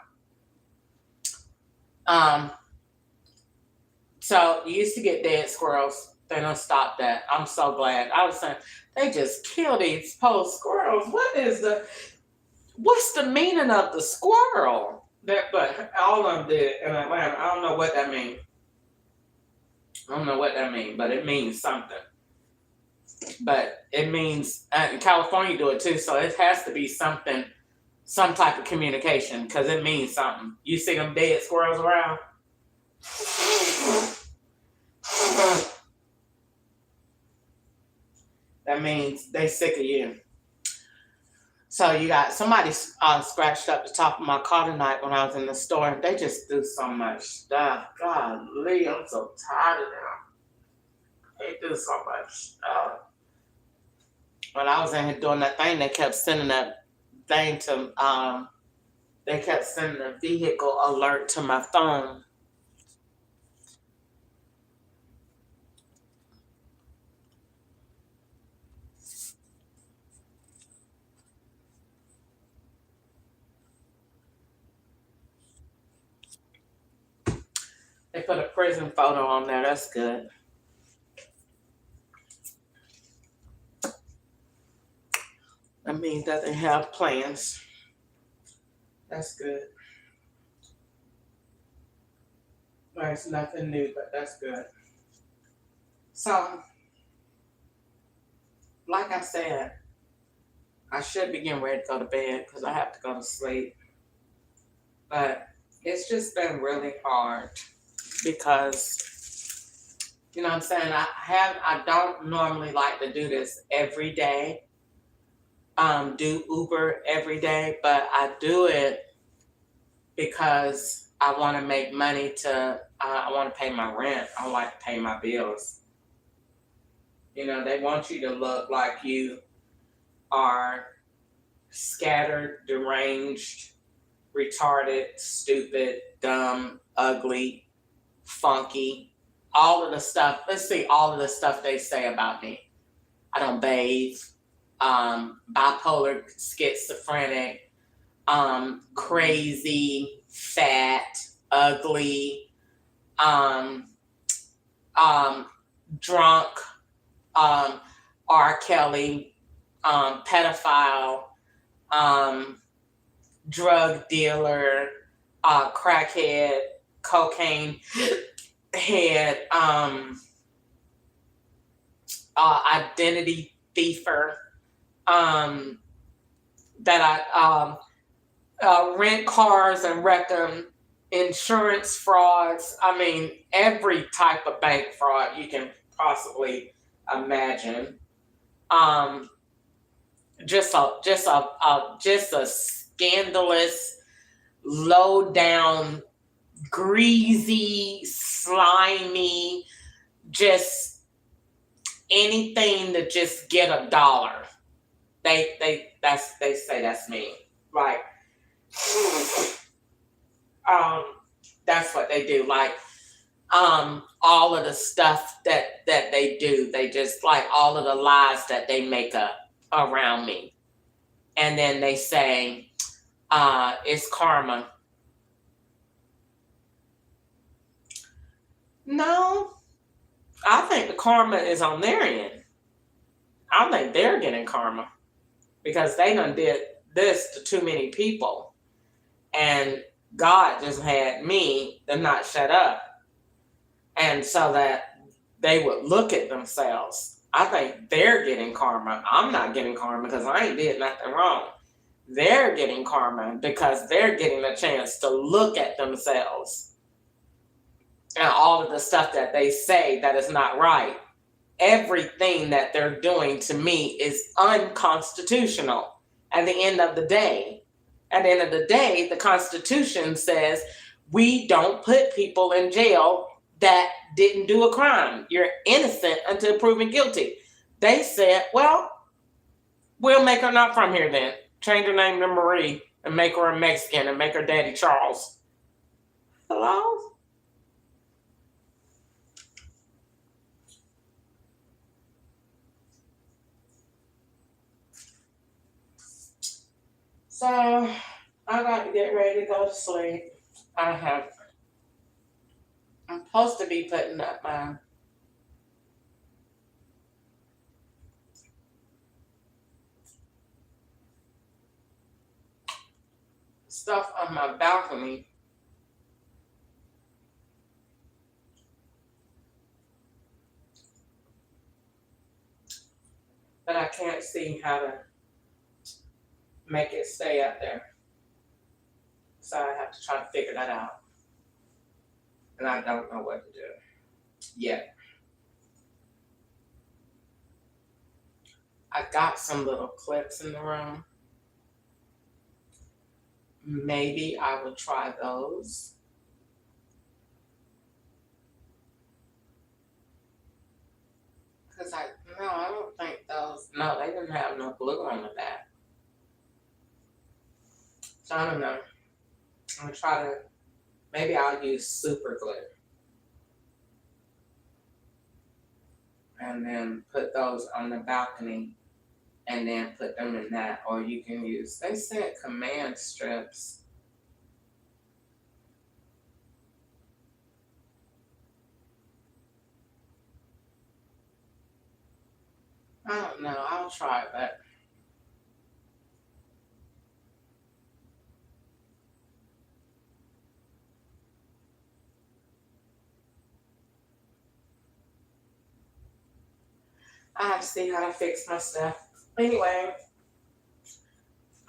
So you used to get dead squirrels. They don't stop that. I'm so glad. I was saying, they just kill these poor squirrels. What's the meaning of the squirrel? But all of them did in Atlanta. I don't know what that means. But it means something. But it means, in California do it too, so it has to be something, some type of communication, because it means something. You see them dead squirrels around? That means they sick of you. So you got somebody scratched up the top of my car tonight when I was in the store. They just do so much stuff. Golly, I'm so tired of them. They do so much stuff. When I was in here doing that thing, they kept sending that thing to, they kept sending a vehicle alert to my phone. They put a prison photo on there. That's good. That means that they have plans. That's good. There's nothing new, but that's good. So, like I said, I should be getting ready to go to bed because I have to go to sleep. But it's just been really hard because, you know what I'm saying, I don't normally like to do this every day. Do Uber every day, but I do it because I want to make money I want to pay my rent. I like to pay my bills. You know, they want you to look like you are scattered, deranged, retarded, stupid, dumb, ugly, funky, all of the stuff. Let's see all of the stuff they say about me. I don't bathe. Bipolar, schizophrenic, crazy, fat, ugly, um, drunk, um, R. Kelly, pedophile, um, drug dealer, crackhead, cocaine head, identity thiefer, um, that rent cars and wreck them, insurance frauds. I mean, every type of bank fraud you can possibly imagine. Um, just a scandalous, low down, greasy, slimy, just anything to just get a dollar. They say that's me. Like, um, that's what they do. Like, all of the stuff that they do, they just like all of the lies that they make up around me, and then they say, it's karma. No, I think the karma is on their end. I think they're getting karma because they done did this to too many people, and God just had me to not shut up, and so that they would look at themselves. I think they're getting karma. I'm not getting karma because I ain't did nothing wrong. They're getting karma because they're getting a chance to look at themselves and all of the stuff that they say that is not right. Everything that they're doing to me is unconstitutional at the end of the day. At the end of the day, the Constitution says we don't put people in jail that didn't do a crime. You're innocent until proven guilty. They said, well, we'll make her not from here then. Change her name to Marie and make her a Mexican and make her daddy Charles. Hello? So I got to get ready to go to sleep. I'm supposed to be putting up my stuff on my balcony. But I can't see how to make it stay up there. So I have to try to figure that out. And I don't know what to do yet. I got some little clips in the room. Maybe I will try those. Because I don't think those, no, they didn't have no glue on the back. So I don't know. I'm going to try to, maybe I'll use super glue. And then put those on the balcony and then put them in that. Or you can use, they said command strips. I don't know. I'll try it, but I have to see how to fix my stuff. Anyway,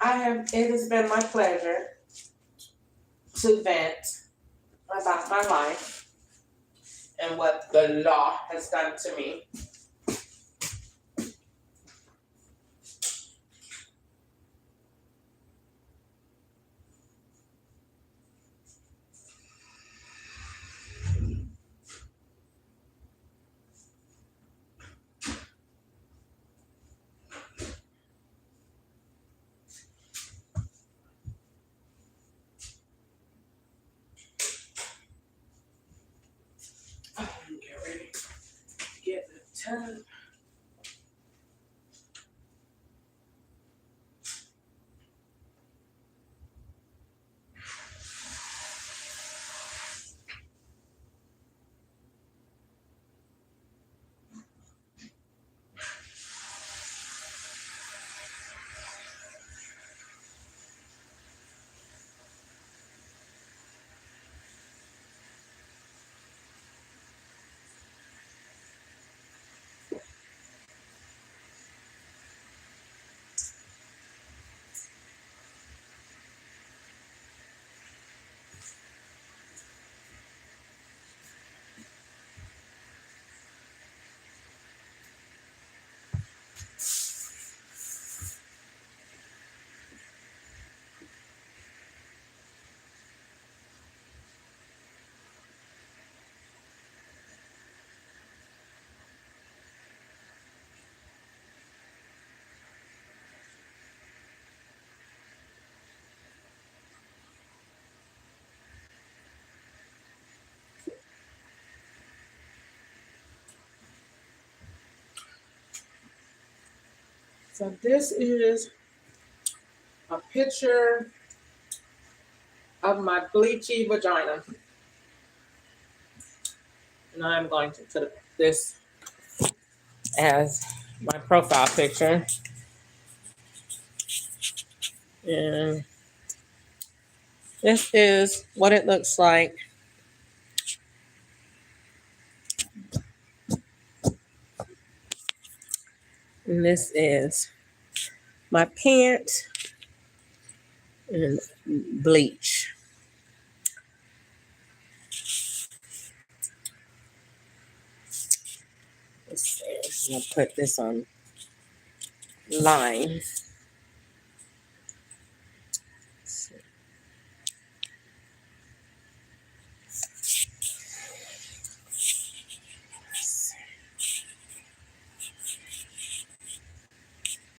it has been my pleasure to vent about my life and what the law has done to me. Get ready to get the tub. So this is a picture of my bleachy vagina. And I'm going to put this as my profile picture. And this is what it looks like. And this is my pants and bleach. Let's see. I'm gonna put this on line.